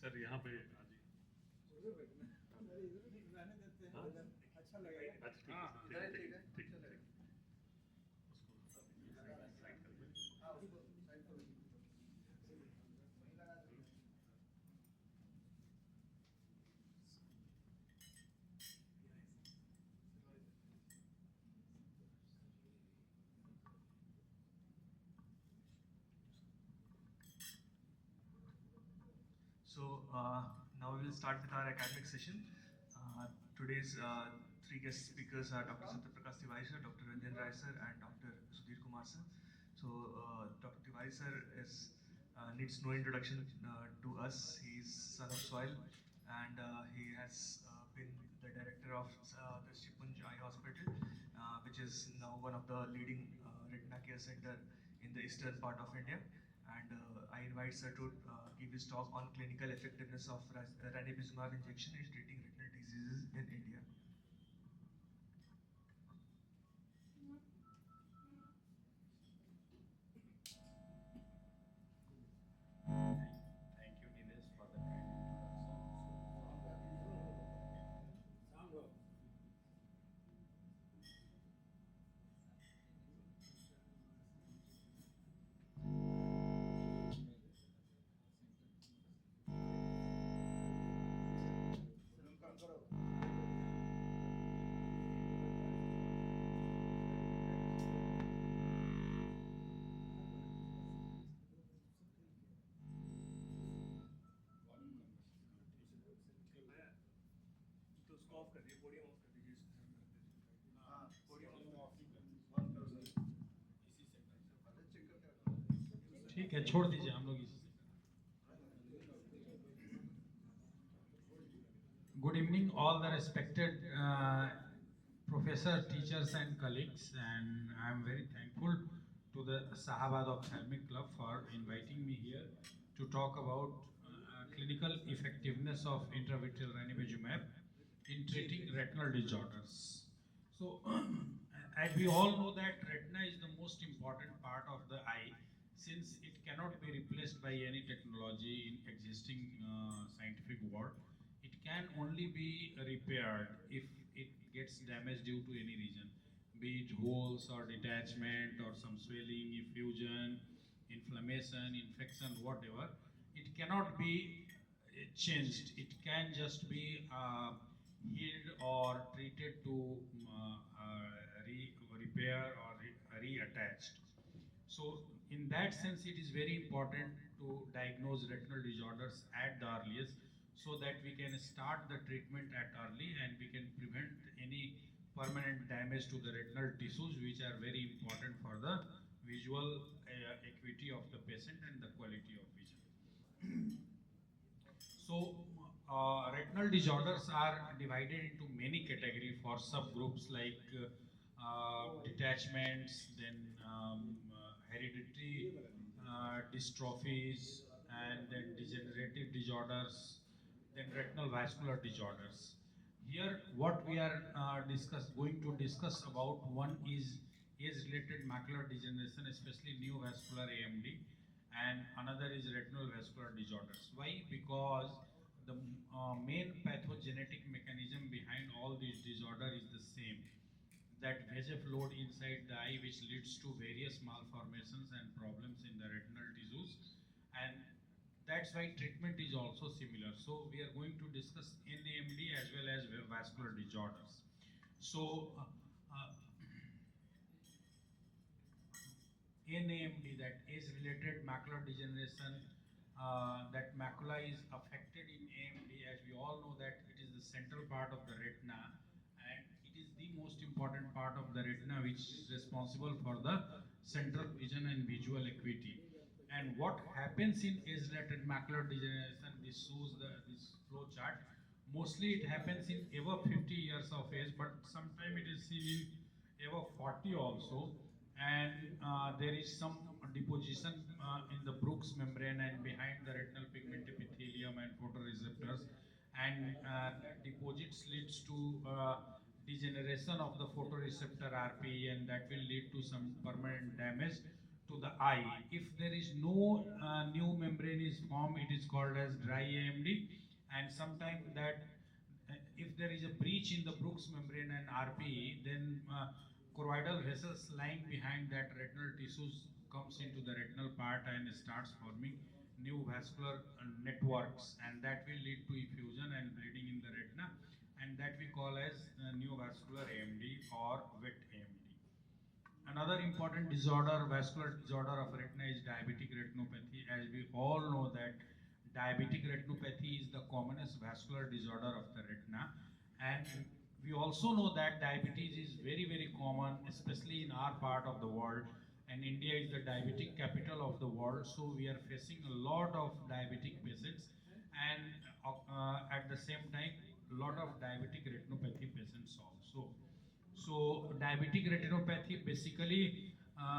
Sir यहाँ पे अच्छा लगेगा। अच्छा ठीक है So now we will start with our academic session. Today's three guest speakers are Dr. Tiwary sir, Dr. Ranjan sir, and Dr. Sudhir Kumar sir. So Dr. Tiwary sir needs no introduction to us. He is son of soil, and he has been the director of the Shipunj Eye Hospital, which is now one of the leading retina care center in the eastern part of India. And I invite sir to give his talk on clinical effectiveness of ranibizumab injection in treating retinal diseases in India. Thank you, Nilesh, for the kind introduction. तो उसको of कर दीजिए, podium of कर दीजिए। ठीक है, छोड़ दीजिए हम लोग इसी से। Good evening, all the respected professor, teachers, and colleagues, and I am very thankful to the Sahabad Ophthalmic Club for inviting me here to talk about clinical effectiveness of intravitreal ranibizumab in treating retinal disorders. So, as we all know that retina is the most important part of the eye, since it cannot be replaced by any technology in existing scientific world. It can only be repaired if it gets damaged due to any reason, be it holes or detachment or some swelling, effusion, inflammation, infection, whatever. It cannot be changed. It can just be healed or treated to repair or reattached. So, in that sense, it is very important to diagnose retinal disorders at the earliest, so that we can start the treatment at early and we can prevent any permanent damage to the retinal tissues, which are very important for the visual acuity of the patient and the quality of vision. So, retinal disorders are divided into many categories for subgroups like detachments, then hereditary dystrophies, and then degenerative disorders, then retinal vascular disorders. Here, what we are going to discuss about, one is age-related macular degeneration, especially neovascular AMD, and another is retinal vascular disorders. Why? Because the main pathogenetic mechanism behind all these disorders is the same. That VEGF load inside the eye, which leads to various malformations and problems in the retinal tissues, and that's why treatment is also similar. So we are going to discuss NAMD as well as vascular disorders. So NAMD, that age-related macular degeneration, that macula is affected in AMD, as we all know that it is the central part of the retina, and it is the most important part of the retina, which is responsible for the central vision and visual acuity. And what happens in age-related macular degeneration, this shows this flow chart. Mostly it happens in above 50 years of age, but sometimes it is seen in above 40 also. And there is some deposition in the Brooks membrane and behind the retinal pigment epithelium and photoreceptors, and that deposits leads to degeneration of the photoreceptor RPE, and that will lead to some permanent damage to the eye. If there is no new membrane membrane is formed, it is called as dry AMD, and sometimes that if there is a breach in the Brooks membrane and RPE, then choroidal vessels lying behind that retinal tissues comes into the retinal part and starts forming new vascular networks, and that will lead to effusion and bleeding in the retina, and that we call as neovascular AMD or wet AMD. Another important disorder, vascular disorder of retina is diabetic retinopathy. As we all know that diabetic retinopathy is the commonest vascular disorder of the retina, and we also know that diabetes is very common, especially in our part of the world, and India is the diabetic capital of the world, so we are facing a lot of diabetic patients, and at the same time a lot of diabetic retinopathy patients also. So diabetic retinopathy basically,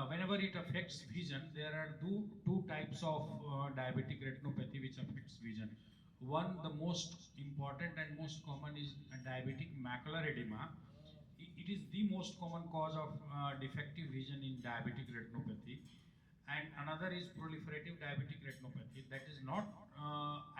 whenever it affects vision, there are two types of diabetic retinopathy which affects vision. One, the most important and most common is diabetic macular edema. It is the most common cause of defective vision in diabetic retinopathy. And another is proliferative diabetic retinopathy. That is not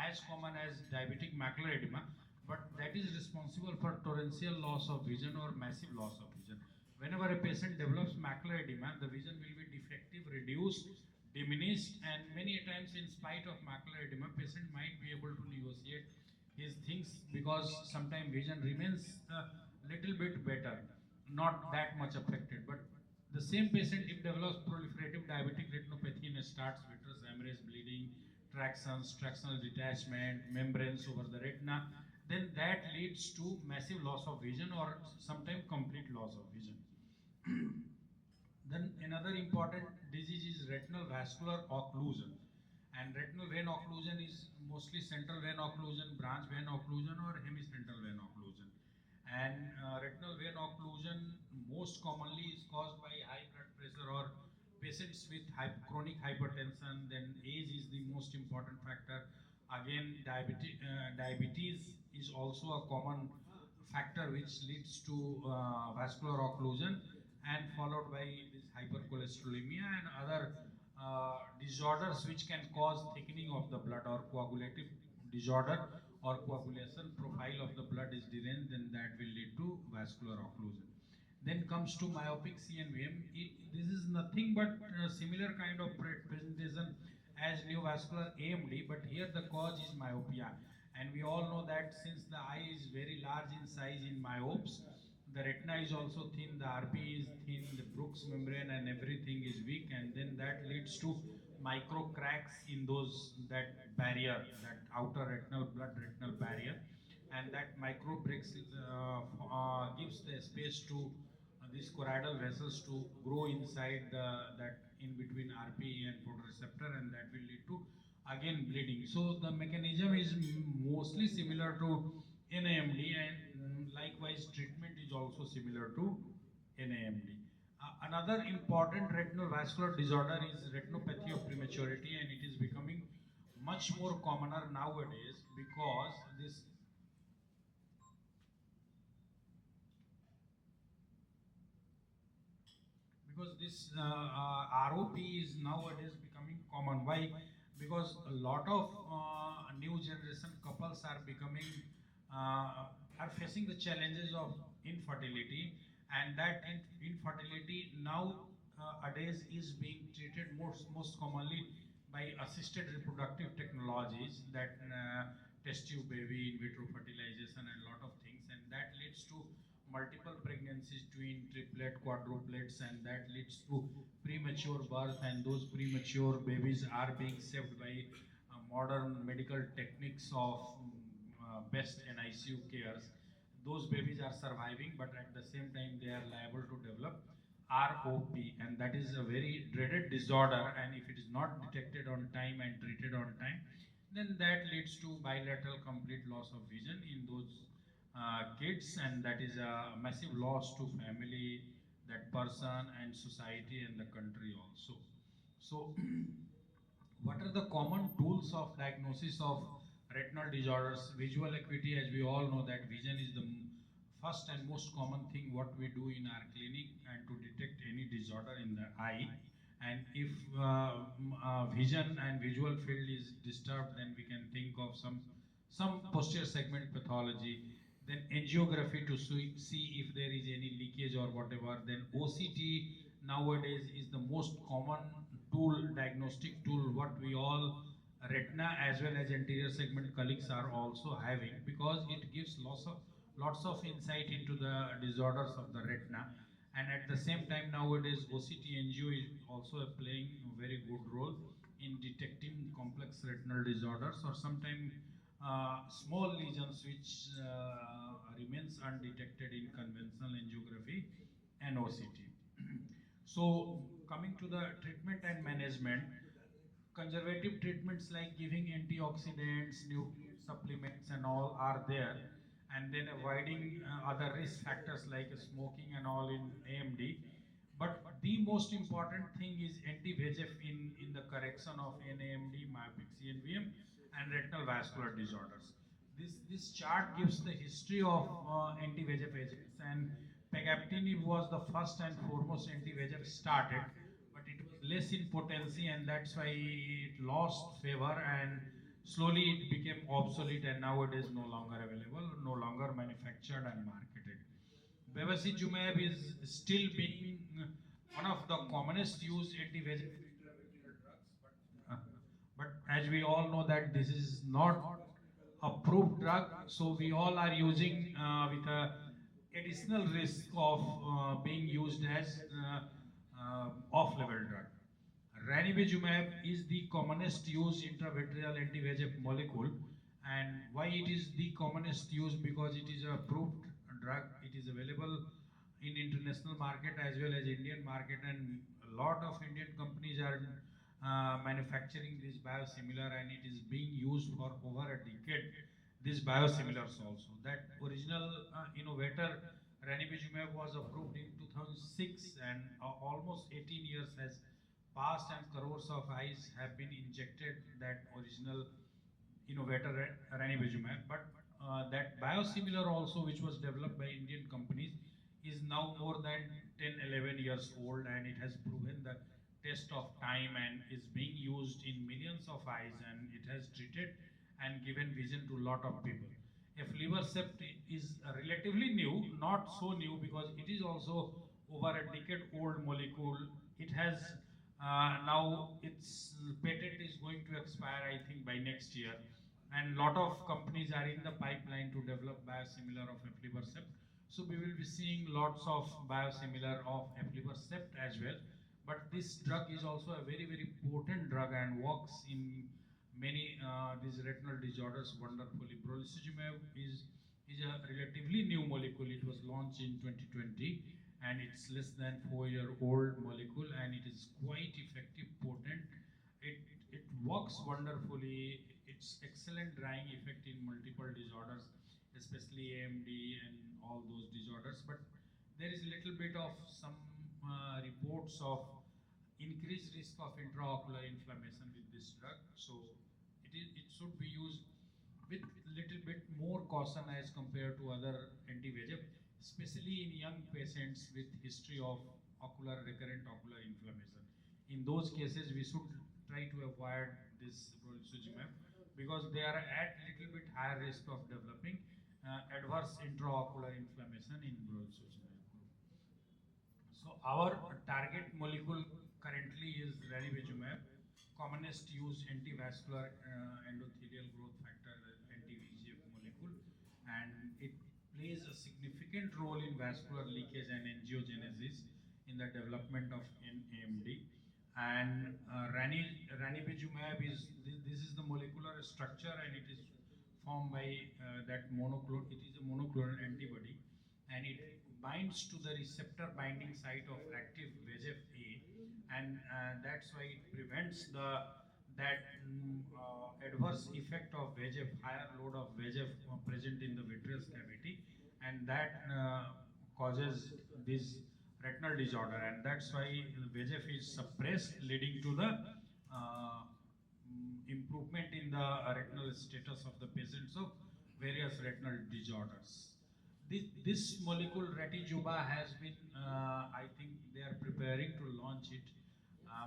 as common as diabetic macular edema, but that is responsible for torrential loss of vision or massive loss of vision. Whenever a patient develops macular edema, the vision will be defective, reduced, diminished, and many times in spite of macular edema, patient might be able to negotiate his things because sometimes vision remains a little bit better, not that much affected. But the same patient, if develops proliferative diabetic retinopathy and starts vitreous hemorrhage, bleeding, tractions, tractional detachment, membranes over the retina, then that leads to massive loss of vision or sometimes complete loss of vision. Then another important disease is retinal vascular occlusion. And retinal vein occlusion is mostly central vein occlusion, branch vein occlusion, or hemicentral vein occlusion. And retinal vein occlusion most commonly is caused by high blood pressure or patients with chronic hypertension. Then age is the most important factor. Again, diabetes is also a common factor which leads to vascular occlusion, and followed by this hypercholesterolemia and other disorders which can cause thickening of the blood or coagulative disorder, or coagulation profile of the blood is deranged, then that will lead to vascular occlusion. Then comes to myopic CNVM. This is nothing but a similar kind of presentation as neovascular AMD, but here the cause is myopia. And we all know that since the eye is very large in size in myopes, the retina is also thin, the RP is thin, the Brooks membrane and everything is weak, and then that leads to micro cracks in that barrier, that outer retinal blood retinal barrier, and that micro breaks gives the space to these choroidal vessels to grow inside that in between RPE and photoreceptor, and that will lead to again bleeding. So the mechanism is mostly similar to NAMD, and likewise treatment is also similar to NAMD. Another important retinal vascular disorder is retinopathy of prematurity, and it is becoming much more commoner nowadays because this ROP is nowadays becoming common. Why? Because a lot of new generation couples are becoming are facing the challenges of infertility, and that infertility nowadays is being treated most commonly by assisted reproductive technologies, that test tube baby, in vitro fertilization, and a lot of things, and that leads to multiple pregnancies, twin, triplet, quadruplets, and that leads to premature birth, and those premature babies are being saved by modern medical techniques of best NICU cares. Those babies are surviving, but at the same time they are liable to develop ROP, and that is a very dreaded disorder, and if it is not detected on time and treated on time, then that leads to bilateral complete loss of vision in those kids, and that is a massive loss to family, that person, and society, and the country also. So what are the common tools of diagnosis of retinal disorders? Visual acuity, as we all know that vision is the first and most common thing what we do in our clinic and to detect any disorder in the eye. And if vision and visual field is disturbed, then we can think of some posterior segment pathology. Then angiography to see if there is any leakage or whatever. Then OCT nowadays is the most common tool, diagnostic tool, what we all retina as well as anterior segment colleagues are also having, because it gives lots of insight into the disorders of the retina. And at the same time, nowadays OCT angio is also playing a very good role in detecting complex retinal disorders, or sometimes small lesions which remains undetected in conventional angiography and OCT. So coming to the treatment and management, conservative treatments like giving antioxidants, nutrient supplements and all are there, and then avoiding other risk factors like smoking and all in AMD. But the most important thing is anti-VEGF in the correction of NAMD, myopic CNVM and retinal vascular disorders. This chart gives the history of anti-VEGF agents, and pegaptinib was the first and foremost anti-VEGF started, but it was less in potency, and that's why it lost favor and slowly it became obsolete and nowadays no longer available, no longer manufactured and marketed. Bevacizumab is still being one of the commonest used anti-VEGF intravitreal drugs, but as we all know that this is not approved drug, so we all are using with a additional risk of being used as off-label drug. Ranibizumab is the commonest used intravitreal anti-VEGF molecule, and why it is the commonest used? Because it is a approved drug. It is available in international market as well as Indian market, and a lot of Indian companies are manufacturing this biosimilar, and it is being used for over a decade. These biosimilars also. That original innovator ranibizumab was approved in 2006, and almost 18 years has passed, and crores of eyes have been injected that original innovator ranibizumab. But that biosimilar also, which was developed by Indian companies, is now more than 10-11 years old, and it has proven the test of time and is being used in millions of eyes, and it has treated and given vision to a lot of people. Sept is relatively new, not so new because it is also over a decade old molecule. It has now its patent is going to expire, I think, by next year, and lot of companies are in the pipeline to develop biosimilar of Sept. So we will be seeing lots of biosimilar of Sept as well. But this drug is also a very potent drug and works in many these retinal disorders wonderfully. Brolucizumab is a relatively new molecule. It was launched in 2020, and it's less than 4-year-old molecule, and it is quite effective, potent. It works wonderfully. It's excellent drying effect in multiple disorders, especially AMD and all those disorders. But there is a little bit of some reports of increased risk of intraocular inflammation with this drug. So it should be used with little bit more caution as compared to other anti-VEGF, especially in young patients with history of recurrent ocular inflammation. In those cases, we should try to avoid this brolucizumab because they are at little bit higher risk of developing adverse intraocular inflammation in brolucizumab group. So our target molecule currently is ranibizumab, commonest used antivascular endothelial growth factor anti-VEGF molecule, and it plays a significant role in vascular leakage and angiogenesis in the development of AMD. And ranibizumab this is the molecular structure, and it is formed by that monoclonal. It is a monoclonal antibody, and it binds to the receptor binding site of active VEGF-A, and that's why it prevents that adverse effect of VEGF, higher load of VEGF present in the vitreous cavity, and that causes this retinal disorder, and that's why VEGF is suppressed, leading to the improvement in the retinal status of the patients of various retinal disorders. This molecule Retijuba has been, I think they are preparing to launch it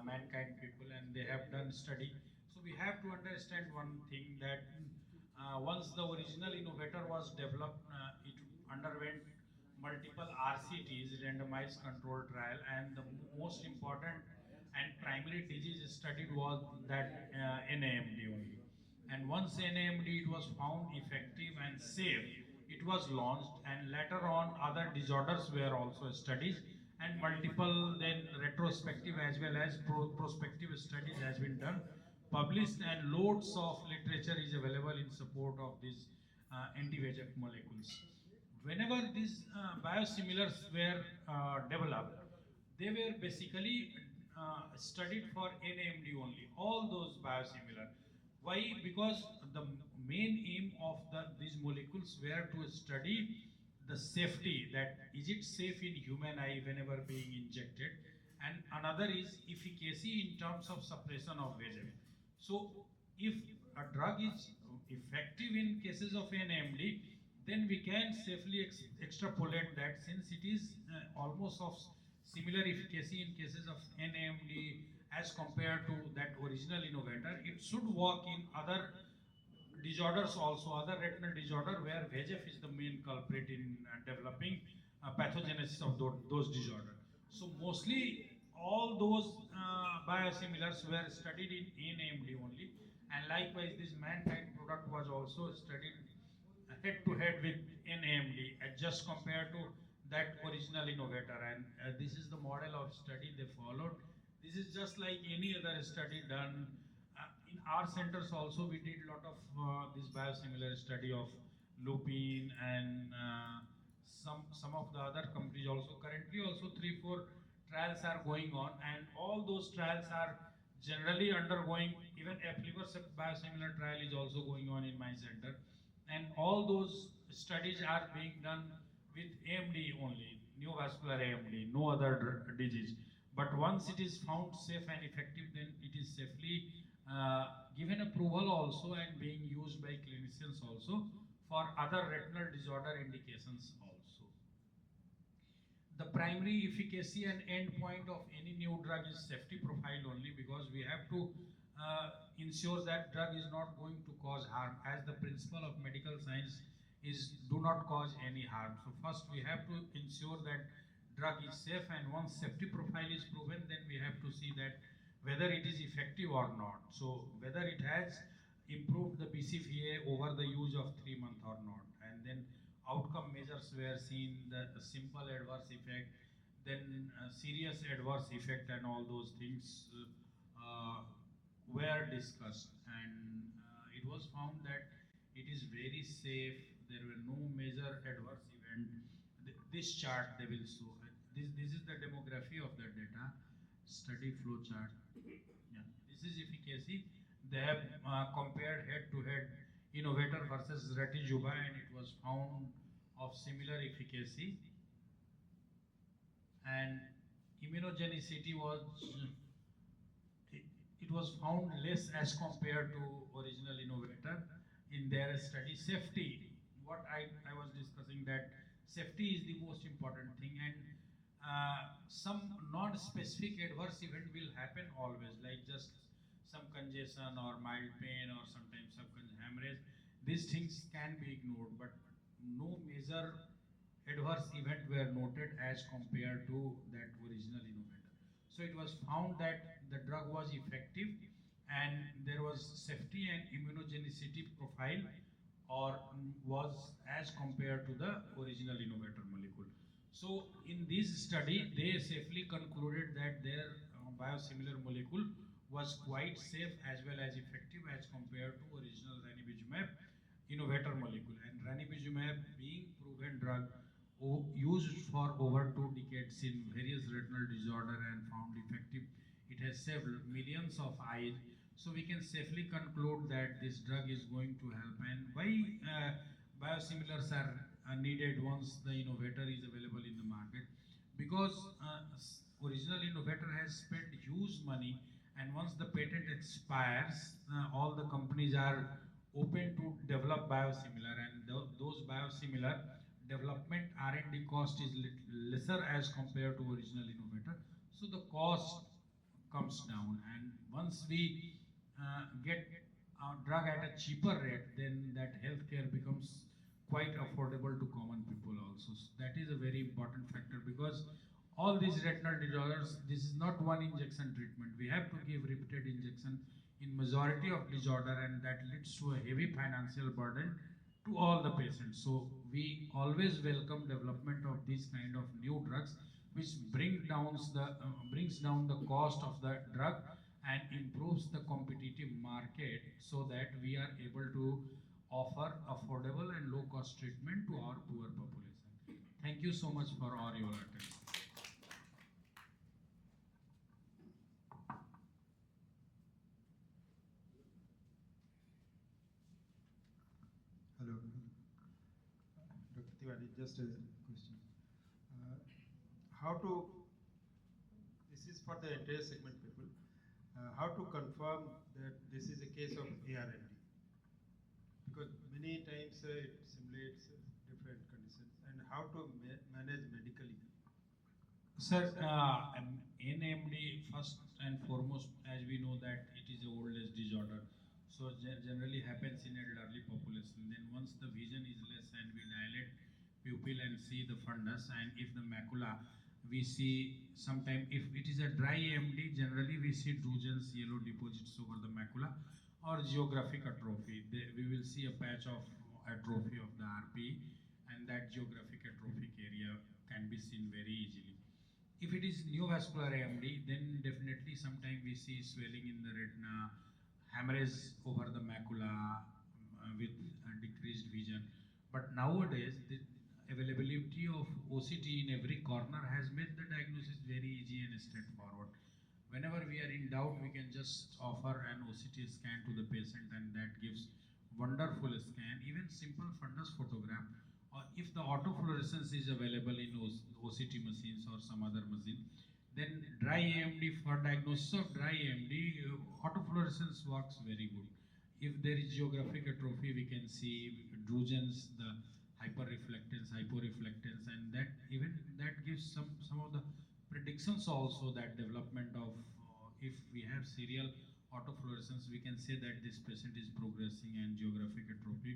mankind people, and they have done study. So we have to understand one thing, that once the original innovator was developed, it underwent multiple RCTs, randomized controlled trial, and the most important and primary disease studied was that NAMD only. And once NAMD it was found effective and safe, it was launched, and later on other disorders were also studied, and multiple then retrospective as well as prospective studies has been done, published, and loads of literature is available in support of these anti-VEGF molecules. Whenever these biosimilars were developed, they were basically studied for NAMD only, all those biosimilar. Why? Because the main aim of these molecules were to study the safety, that is it safe in human eye whenever being injected, and another is efficacy in terms of suppression of VEGF. So if a drug is effective in cases of NAMD, then we can safely extrapolate that, since it is almost of similar efficacy in cases of NAMD as compared to that original innovator, it should work in other disorders also, other retinal disorder where VEGF is the main culprit in developing pathogenesis of those disorders. So mostly all those biosimilars were studied in NAMD only, and likewise this mankind product was also studied head to head with NAMD just compared to that original innovator, and this is the model of study they followed. This is just like any other study done. In our centers also we did a lot of this biosimilar study of lupin, and some of the other companies also. Currently also 3-4 trials are going on, and all those trials are generally undergoing. Even aflibercept biosimilar trial is also going on in my center, and all those studies are being done with AMD only, neovascular AMD, no other disease. But once it is found safe and effective, then it is safely given approval also and being used by clinicians also for other retinal disorder indications also. The primary efficacy and endpoint of any new drug is safety profile only, because we have to ensure that drug is not going to cause harm, as the principle of medical science is do not cause any harm. So first we have to ensure that drug is safe, and once safety profile is proven, then we have to see that whether it is effective or not. So whether it has improved the BCVA over the use of 3 months or not, and then outcome measures were seen, the simple adverse effect, then serious adverse effect, and all those things were discussed, and it was found that it is very safe. There were no major adverse event. This chart they will show. This is the demography of the data, study flow chart. Yeah. This is efficacy. They have compared head-to-head innovator versus Retijuba, and it was found of similar efficacy. And immunogenicity was, it was found less as compared to original innovator in their study. Safety, what I was discussing, that safety is the most important thing, and some non-specific adverse event will happen always, like just some congestion or mild pain or sometimes subcutaneous hemorrhage. These things can be ignored, but no major adverse event were noted as compared to that original innovator. So it was found that the drug was effective, and there was safety and immunogenicity profile or was as compared to the original innovator molecule. So in this study, they safely concluded that their biosimilar molecule was quite safe as well as effective as compared to original ranibizumab innovator molecule. And ranibizumab being proven drug used for over 2 decades in various retinal disorder and found effective. It has saved millions of eyes. So we can safely conclude that this drug is going to help. And why biosimilars are needed once the innovator is available in the market? Because original innovator has spent huge money, and once the patent expires, all the companies are open to develop biosimilar, and those biosimilar development R&D cost is lesser as compared to original innovator. So the cost comes down. And once we get our drug at a cheaper rate, then that healthcare becomes quite affordable to common people also. So that is a very important factor, because all these retinal disorders, this is not one injection treatment. We have to give repeated injection in majority of disorder, and that leads to a heavy financial burden to all the patients. So we always welcome development of these kind of new drugs, which brings down the cost of the drug and improves the competitive market, so that we are able to offer affordable and low cost treatment to our poor population. Thank you so much for all your attention. Hello. Dr. Tiwary, just a question. How to, this is for the entire segment people, how to confirm that this is a case of ARMD? Because many times it simulates different conditions, and how to manage medically. Sir, NMD, first and foremost, as we know that it is a old age disorder, so generally happens in elderly population. Then once the vision is less and we dilate pupil and see the fundus, and if the macula, we see sometime, if it is a dry AMD, generally we see drugens, yellow deposits over the macula, or geographic atrophy. We will see a patch of atrophy of the RP, and that geographic atrophic area can be seen very easily. If it is neovascular AMD, then definitely sometimes we see swelling in the retina, hemorrhage over the macula with decreased vision. But nowadays, the availability of OCT in every corner has made the diagnosis very easy and straightforward. Whenever we are in doubt, we can just offer an OCT scan to the patient, and that gives wonderful scan. Even simple fundus photograph, or if the autofluorescence is available in OCT machines or some other machine, then dry AMD, for diagnosis of dry AMD, autofluorescence works very good. If there is geographic atrophy, we can see drugens, the hyperreflectance, hyporeflectance, and that even that gives some of the predictions also, that development of if we have serial autofluorescence, we can say that this patient is progressing and geographic atrophy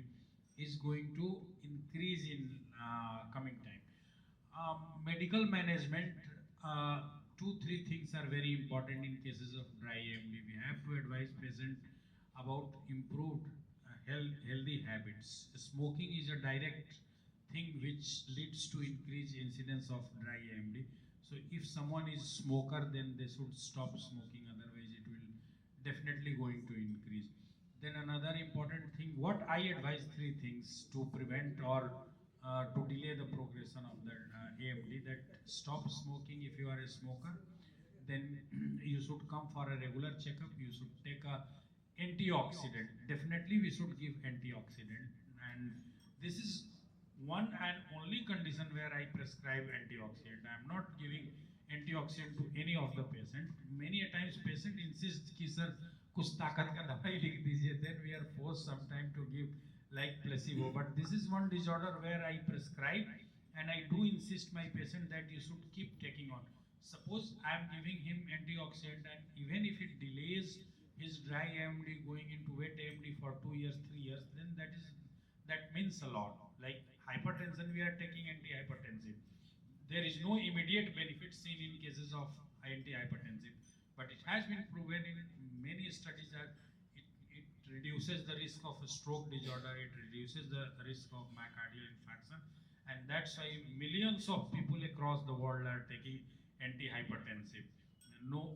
is going to increase in coming time. Medical management, 2-3 things are very important in cases of dry AMD. We have to advise patient about improved healthy habits. Smoking is a direct thing which leads to increased incidence of dry AMD. So if someone is smoker, then they should stop smoking, otherwise it will definitely going to increase. Then another important thing, what I advise, 3 things to prevent or to delay the progression of the AMD, that stop smoking if you are a smoker. Then you should come for a regular checkup. You should take a antioxidant. Definitely we should give antioxidant, and this is one and only condition where I prescribe antioxidant. I am not giving antioxidant to any of the patient. Many a times patient insists कि sir कुछ ताकत का दवाई लिख दीजिए, then we are forced sometime to give like placebo. But this is one disorder where I prescribe, and I do insist my patient that you should keep taking on. Suppose I am giving him antioxidant, and even if it delays his dry AMD going into wet AMD for 2 years, 3 years, then that means a lot. Like hypertension, we are taking antihypertensive. There is no immediate benefit seen in cases of antihypertensive, but it has been proven in many studies that it reduces the risk of a stroke disorder, it reduces the risk of myocardial infarction, and that's why millions of people across the world are taking antihypertensive. No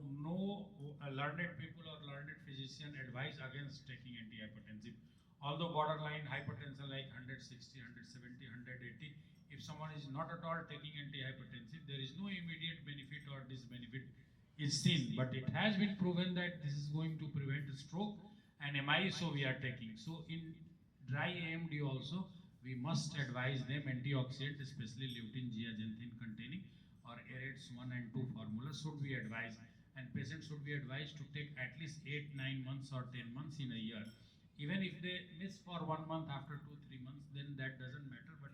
learned people or learned physician advise against taking antihypertensive. Although borderline hypertension like 160, 170, 180, if someone is not at all taking antihypertensive, there is no immediate benefit or disbenefit is seen. But it has been proven that this is going to prevent stroke and MI, so we are taking. So in dry AMD also, we must advise them antioxidant, especially lutein, zeaxanthin containing, or AREDS 1 and 2 formula should be advised, and patients should be advised to take at least 8, 9 months or 10 months in a year. Even if they miss for 1 month after 2-3 months, then that doesn't matter, but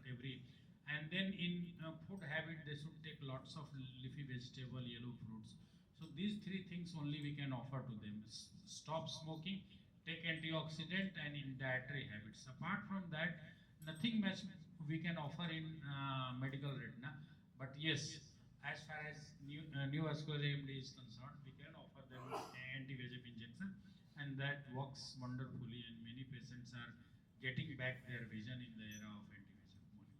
and then in food habit, they should take lots of leafy vegetable, yellow fruits. So So these three things only we can offer to them. Stop smoking, take antioxidant and in dietary habits. Apart from that, nothing much we can offer in medical retina. But yes, as far as neovascular AMD is concerned, we can offer them anti-VEGF injection, and that works wonderfully, and many patients are getting back their vision in the era of anti-VEGF molecules.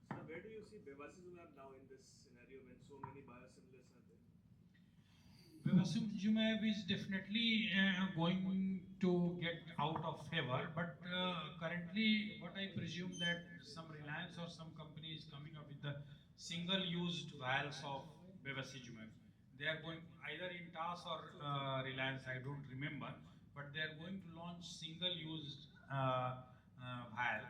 So, where do you see bevacizumab now in this scenario when so many biosimilars are there? Bevacizumab is definitely going to get out of favor, but currently what I presume that some Reliance or some company is coming up with the single-used vials of bevacizumab. They are going either in TAS or Reliance, I don't remember, but they are going to launch single-used vial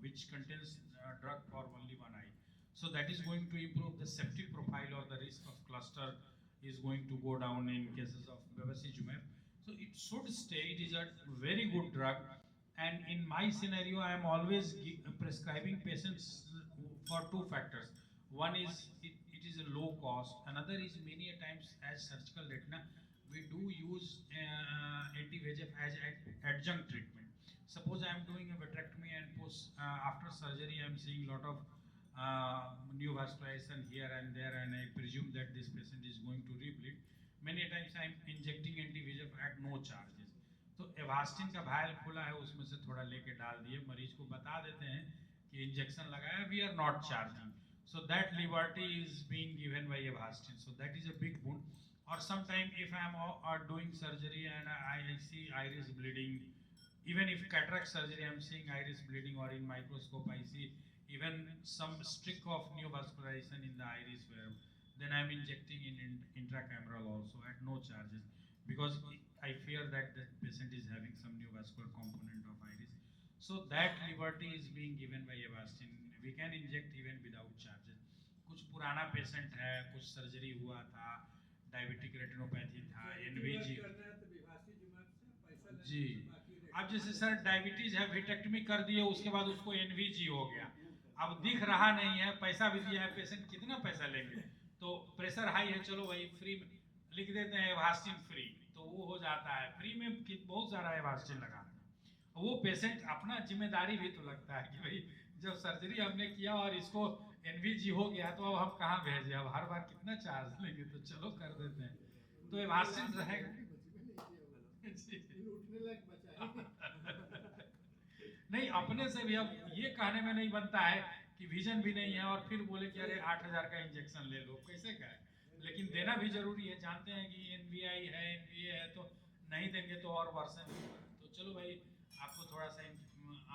which contains drug for only one eye. So that is going to improve the safety profile or the risk of cluster is going to go down in cases of bevacizumab. So it should stay. It is a very good drug, and in my scenario, I am always prescribing patients for two factors. One is it is a low cost. Another is many a times as surgical retina, we do use anti-VEGF as adjunct treatment. Suppose I am doing a vitrectomy and after surgery I am seeing a lot of new vascularization here and there, and I presume that this patient is going to rebleed. Many times I am injecting anti-VEGF at no charges. तो एवास्टिन का भायल खुला है, उसमें से थोड़ा लेके डाल दिए, मरीज को बता देते हैं कि इंजेक्शन लगाया, we are not charging. So that liberty is being given by Avastin. So that is a big boon. Or sometime if I am doing surgery and I see iris bleeding, even if cataract surgery I am seeing iris bleeding, or in microscope I see even some streak of neovascularization in the iris where then I am injecting in intracameral also at no charges, because I fear that the patient is having some neovascular component of iris. So that liberty is being given by Avastin. We can inject even without charges. कुछ पुराना patient है, कुछ surgery हुआ था, diabetic retinopathy था, एनवीजी जी, अब जैसे sir diabetes है, विटेक्टमी कर दिए, उसके बाद उसको एनवीजी हो गया, अब दिख रहा नहीं है, पैसा भी दिया है, पेशेंट कितना पैसा लेंगे, तो प्रेशर हाई है, चलो भाई फ्री में लिख देते हैं एवास्टिन फ्री, तो वो हो जाता है फ्री में, बहुत सारा एवास्टिन लगा रहे हैं। वो पेशेंट अपना जिम्मेदारी भी तो लगता है कि भाई जब सर्जरी हमने किया और इसको एनवीजी हो गया तो अब हम कहाँ भेजें, अब हर बार कितना चार्ज लेंगे, तो चलो कर देते हैं, तो एवास्टिन रहेगा। नहीं, अपने से भी अब ये कहने में नहीं बनता है कि विजन भी नहीं है और फिर बोले कि अरे 8000 का इंजेक्शन ले लो, कैसे का है, लेकिन देना भी जरूरी है, जानते हैं कि एनवीआई है, एनवीए है, तो नहीं देंगे तो और वर्षन होगा, तो चलो भाई आपको थोड़ा सा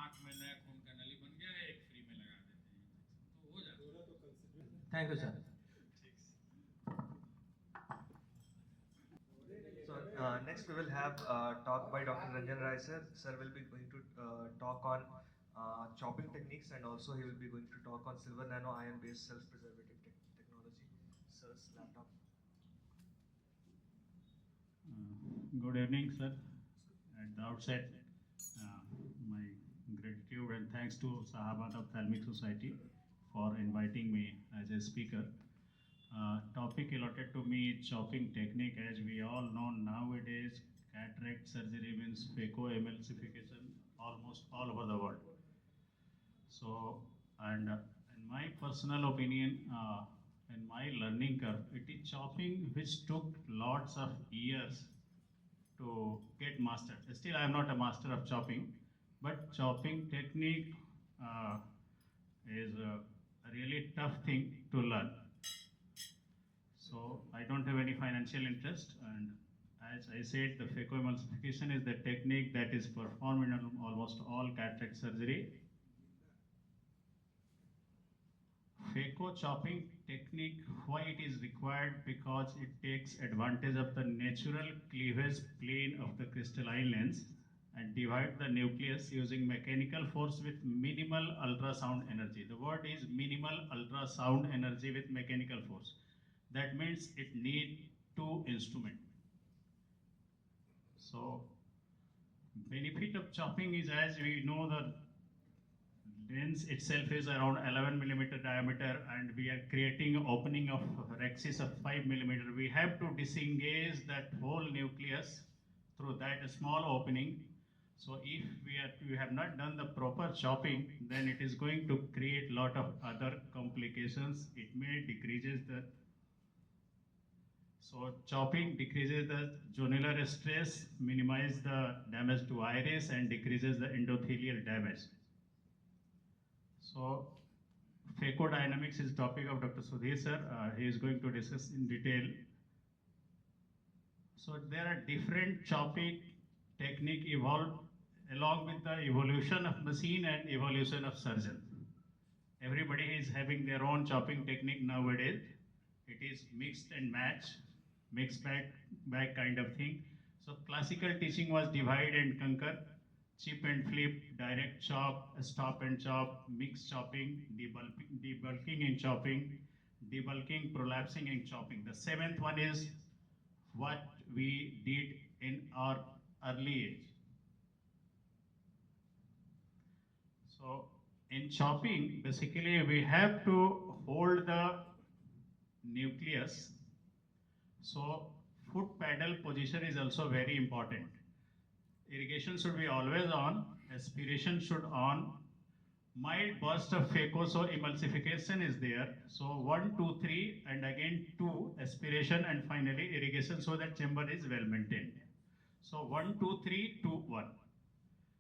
आंख में नया खून का नली बन गया है, एक फ्री में लगा देते हैं, तो हो जाता है। Thank you sir. So next we will have talk by Dr. Ranjan sir. Sir will be going to talk on chopping techniques, and also he will be going to talk on silver nano ion based self-preservative technology. Sir's laptop. Good evening, sir. At the outset, my gratitude and thanks to Sahabat Ophthalmic Society for inviting me as a speaker. Topic allotted to me is chopping technique. As we all know nowadays, cataract surgery means phacoemulsification almost all over the world. So, and in my personal opinion, in my learning curve, it is chopping which took lots of years to get mastered. Still, I am not a master of chopping, but chopping technique is a really tough thing to learn. So I don't have any financial interest, and as I said, the phacoemulsification is the technique that is performed in almost all cataract surgery. Phaco chopping technique, why it is required? Because it takes advantage of the natural cleavage plane of the crystalline lens and divide the nucleus using mechanical force with minimal ultrasound energy. The word is minimal ultrasound energy with mechanical force. That means it needs two instruments. So benefit of chopping is, as we know, the lens itself is around 11 millimeter diameter, and we are creating opening of rhexis of 5 millimeter. We have to disengage that whole nucleus through that small opening. So if we have not done the proper chopping, then it is going to create lot of other complications. It may decreases the chopping decreases the zonular stress, minimize the damage to iris, and decreases the endothelial damage. So Phacodynamics is topic of Dr. Sudhir sir. He is going to discuss in detail. So there are different chopping technique evolved along with the evolution of machine and evolution of surgeon. Everybody is having their own chopping technique nowadays. It is mixed and match, mixed bag kind of thing. So classical teaching was divide and conquer, chip and flip, direct chop, stop and chop, mix chopping, debulking and chopping, debulking, prolapsing and chopping. The seventh one is what we did in our early age. So in chopping, basically we have to hold the nucleus. So foot pedal position is also very important. Irrigation should be always on, aspiration should on, mild burst of phaco, so emulsification is there. So 1, 2, 3 and again 2, aspiration and finally irrigation, so that chamber is well maintained. So 1, 2, 3, 2, 1.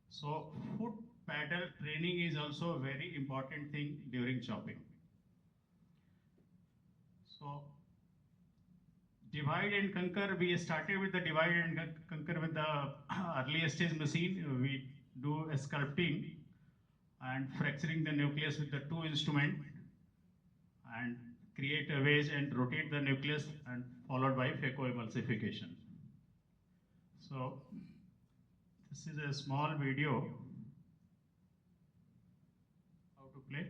So foot pedal training is also a very important thing during chopping. So divide and conquer, we started with the divide and conquer with the early stage machine. We do a sculpting and fracturing the nucleus with the two instrument and create a wedge and rotate the nucleus and followed by phacoemulsification. So this is a small video how to play.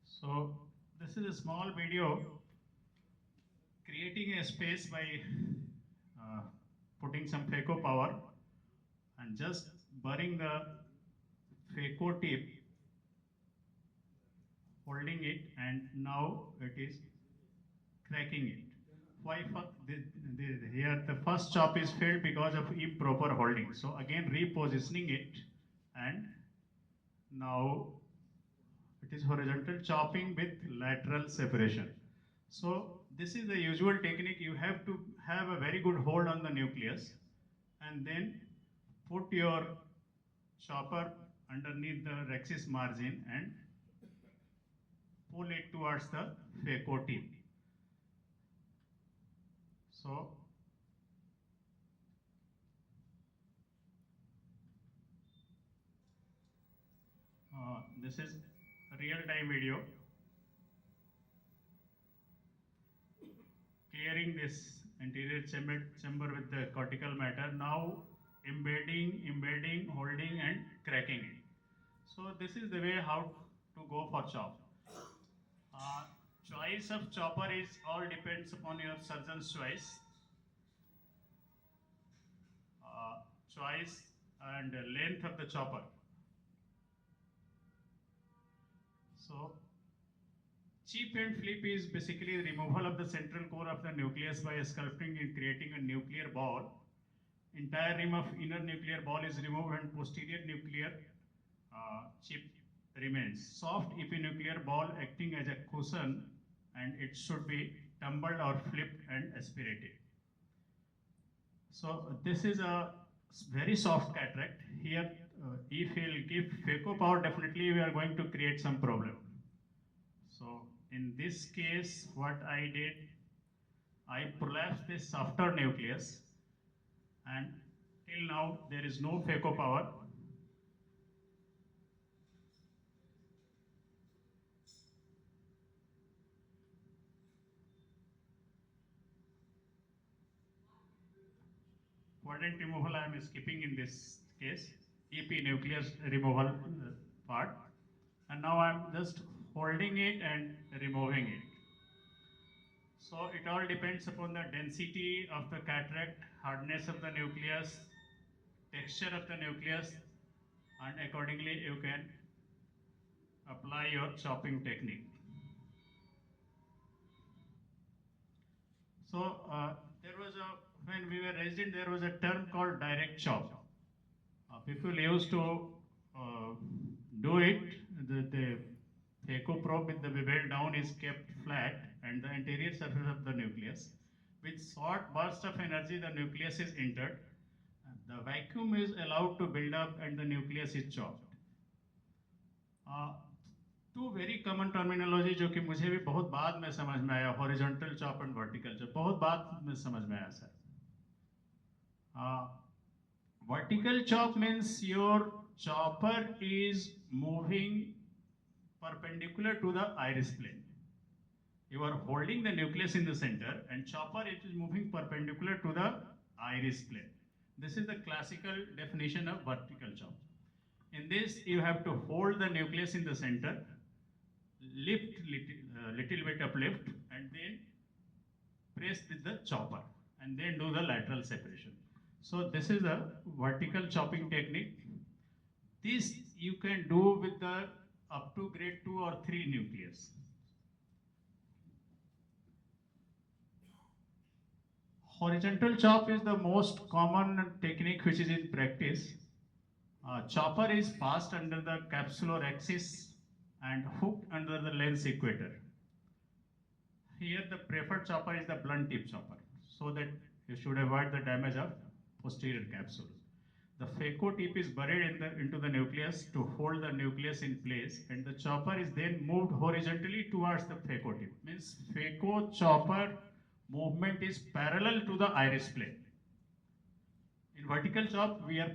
So this is a small video creating a space by putting some phaco power and just burring the phaco tip, holding it, and now it is cracking it. Why here the first chop is failed because of improper holding. So again repositioning it, and now it is horizontal chopping with lateral separation. So this is the usual technique. You have to have a very good hold on the nucleus and then put your chopper underneath the rhexis margin and pull it towards the phaco tip. So this is a real-time video clearing this anterior chamber with the cortical matter, now embedding, holding and cracking it. So this is the way how to go for chop. Choice of chopper is all depends upon your surgeon's choice. Choice and length of the chopper. So chip and flip is basically the removal of the central core of the nucleus by sculpting and creating a nuclear ball. Entire rim of inner nuclear ball is removed and posterior nuclear chip remains. Soft epinuclear ball acting as a cushion, and it should be tumbled or flipped and aspirated. So this is a very soft cataract. Here, if we'll give phaco power, definitely we are going to create some problem. So in this case, what I did, I prolapsed this softer nucleus, and till now there is no phaco power. Quadrant removal I am skipping in this case, EP nucleus removal part, and now I am just holding it and removing it. So it all depends upon the density of the cataract, hardness of the nucleus, texture of the nucleus, and accordingly you can apply your chopping technique. So when we were resident, there was a term called direct chop. People used to do it. The phaco probe with the bevel down is kept flat and the anterior surface of the nucleus. With short burst of energy, the nucleus is entered. The vacuum is allowed to build up and the nucleus is chopped. Two very common terminology जो कि मुझे भी बहुत बाद में समझ में आया, horizontal chop and vertical chop, बहुत बाद में समझ में आया sir. Vertical chop means your chopper is moving perpendicular to the iris plane. You are holding the nucleus in the center and chopper it is moving perpendicular to the iris plane. This is the classical definition of vertical chop. In this you have to hold the nucleus in the center, lift little bit uplift and then press with the chopper and then do the lateral separation. So this is the vertical chopping technique. This you can do with the up to grade 2 or 3 nucleus. Horizontal chop is the most common technique which is in practice. Chopper is passed under the capsular axis and hooked under the lens equator. Here the preferred chopper is the blunt tip chopper, so that you should avoid the damage of posterior capsule. The phaco tip is buried into the nucleus to hold the nucleus in place, and the chopper is then moved horizontally towards the phaco tip. Means phaco chopper movement is parallel to the iris plane. In vertical chop, we are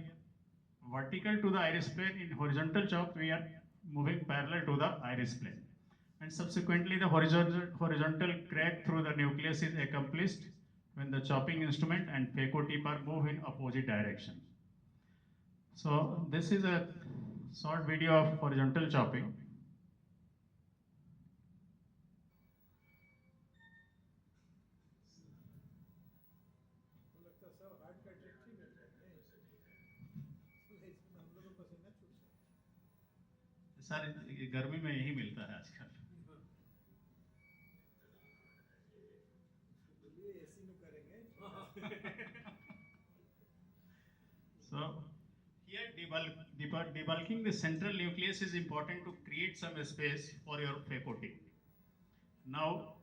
vertical to the iris plane. In horizontal chop, we are moving parallel to the iris plane. And subsequently, the horizontal crack through the nucleus is accomplished when the chopping instrument and phaco tip are moved in opposite direction. So this is a short video of horizontal chopping. Sir गर्मी में यही मिलता है आजकल. So here debulking the central nucleus is important to create some space for your phaco tip. Now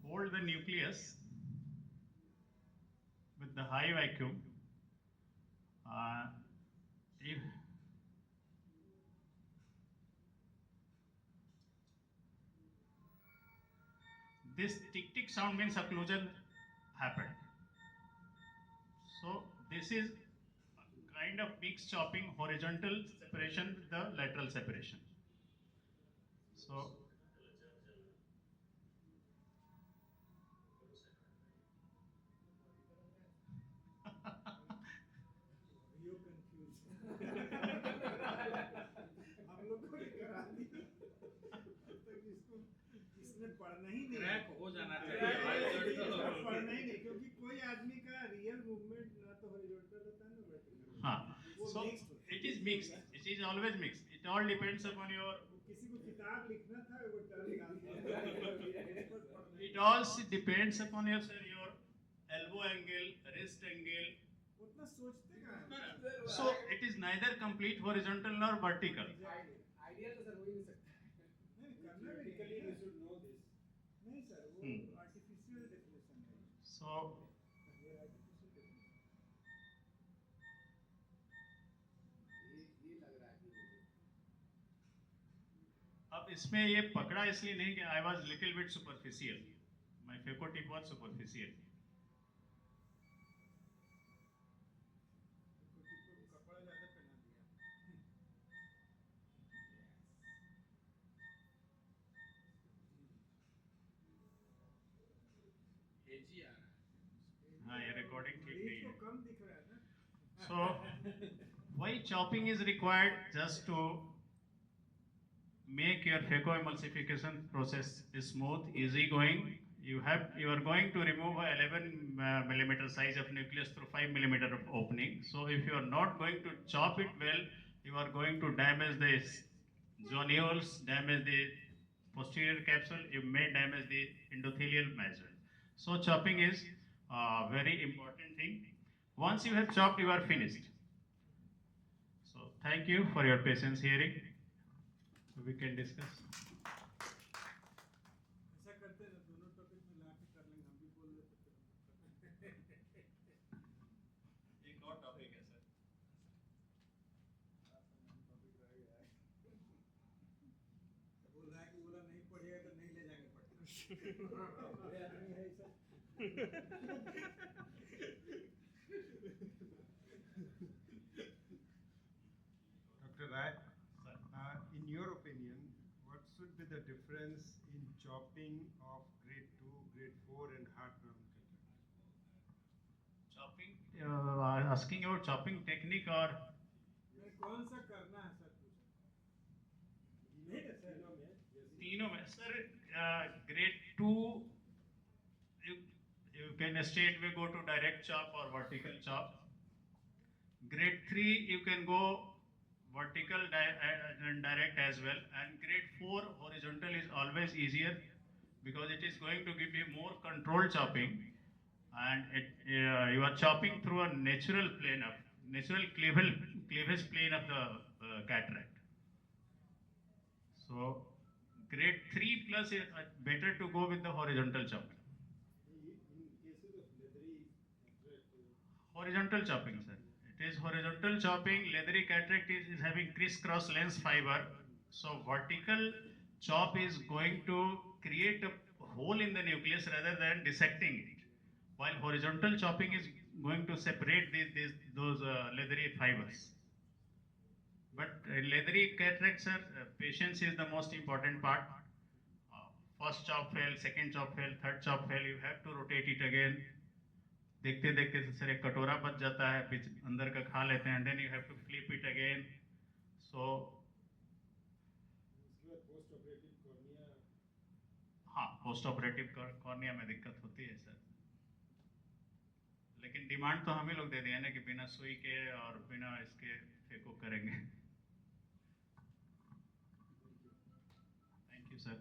hold the nucleus with the high vacuum. This tick-tick sound means occlusion happened. So this is a kind of mixed chopping, horizontal separation with the lateral separation. So पढ़ना ही नहीं, crack हो जाना चाहिए, पढ़ना ही नहीं, क्योंकि कोई आदमी का रियल मूवमेंट ना तो हॉरिजॉन्टल होता है ना वर्टिकल. हाँ, so it is mixed. It is always mixed. It all depends upon your. किसी को किताब लिखना था वो टर्म निकाल दिया. It also depends upon your elbow angle, wrist angle. उतना सोचते कहाँ. So it is neither complete horizontal nor vertical. Idea तो सर हो ही नहीं सकता. नहीं करना medically you should know this. नहीं सर वो आर्टिफिशियल डेफिनेशन है. So ये लग रहा है. अब इसमें ये पकड़ा इसलिए नहीं कि I was little bit superficial. My phaco tip was superficial. कपड़ा ज़्यादा पहना दिया. हाँ ये recording ठीक नहीं है. कम दिख रहा है ना. So why chopping is required? Just to make your phacoemulsification process smooth, easy going. You are going to remove a 11 millimeter size of nucleus through 5 millimeter of opening. So if you are not going to chop it well, you are going to damage the zonules, damage the posterior capsule, you may damage the endothelial as well. So chopping is a very important thing. Once you have chopped, you are finished. So thank you for your patience hearing. So we can discuss. ऐसा करते हैं ना, दोनों topic में ला के कर लेंगे, हम भी बोल लेते हैं। एक और टॉपिक है सर। टॉपिक रह गया है। बोल रहा है कि बोला नहीं पढ़िएगा तो नहीं ले जाएंगे पढ़ने। ये आदमी है sir. Dr. Rai, in your opinion, what should be the difference in chopping of grade 2, grade 4 and hard brown cataract? Chopping, asking about chopping technique or कौन सा करना है सर पूछा? नहीं ना सर, तीनों में sir grade 2 you can straight way go to direct chop or vertical chop. Grade 3 you can go vertical and direct as well, and grade 4 horizontal is always easier because it is going to give you more controlled chopping, and you are chopping through a natural cleavage plane of the cataract. So grade 3 plus is better to go with the horizontal chopping. Horizontal chopping, sir. It is horizontal chopping. Leathery cataract is having crisscross lens fiber. So vertical chop is going to create a hole in the nucleus rather than dissecting it, while horizontal chopping is going to separate those leathery fibers. But leathery cataract, sir, patience is the most important part. First chop fail, second chop fail, third chop fail, you have to rotate it again. देखते देखते sir एक कटोरा बच जाता है, अंदर का खा लेते हैं, then you have to flip it again. So हाँ, पोस्ट ऑपरेटिव कॉर्निया में दिक्कत होती है सर, लेकिन डिमांड तो हम ही लोग दे दिए ना कि बिना सुई के और बिना इसके फेको करेंगे. Thank you sir.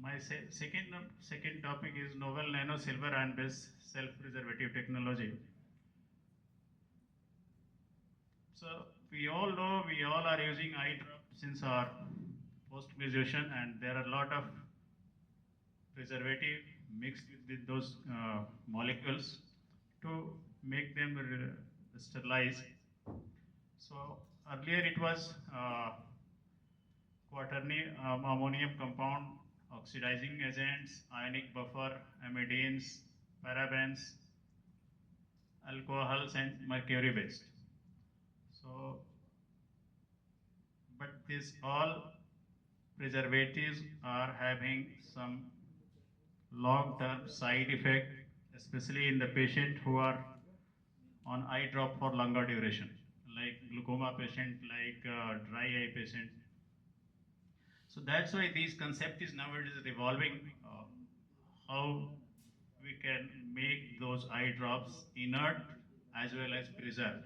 My second topic is novel nano silver ion based self-preservative technology. So we all know, we all are using eye drop since our post-graduation, and there are a lot of preservative mixed with those molecules to make them sterilize. So earlier it was quaternary ammonium compound, oxidizing agents, ionic buffer, amidines, parabens, alcohols and mercury based. So, but these all preservatives are having some long-term side effect, especially in the patient who are on eye drop for longer duration, like glaucoma patient, like dry eye patient. So that's why this concept is nowadays revolving, how we can make those eye drops inert as well as preserved.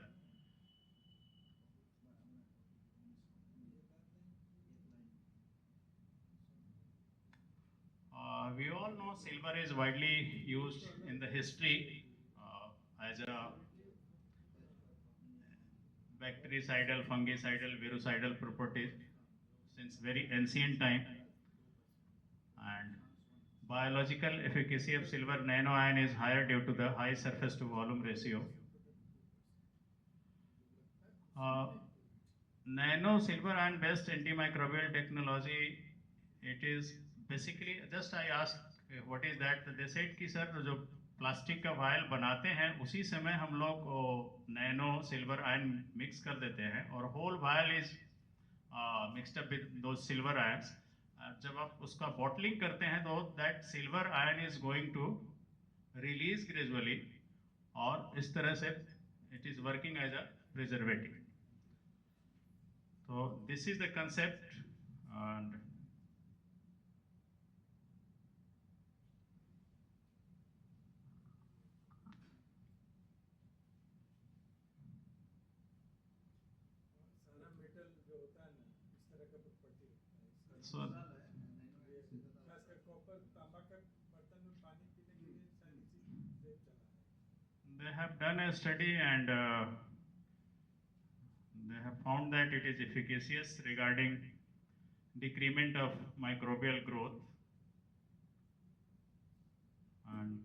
We all know silver is widely used in the history as a bactericidal, fungicidal, virucidal properties since very ancient time, and biological efficacy of silver nanoion is higher due to the high surface to volume ratio. Nano silver ion based antimicrobial technology, it is basically, just I asked what is that, they said कि sir जो plastic का vial बनाते हैं उसी समय हम लोग nano silver ion mix कर देते हैं और whole vial is mixed up with दो सिल्वर आयंस. जब आप उसका बॉटलिंग करते हैं तो that silver ion is going to release gradually, और इस तरह से it is working as a preservative. So this is the concept, and सारा मेटल जो होता है ना इस तरह का प्रॉपर्टी रखता है so खासकर कॉपर तांबा का बर्तन में पानी पीने के लिए शायद इसी रेट चला है they have done a study, and they have found that it is efficacious regarding decrement of microbial growth, and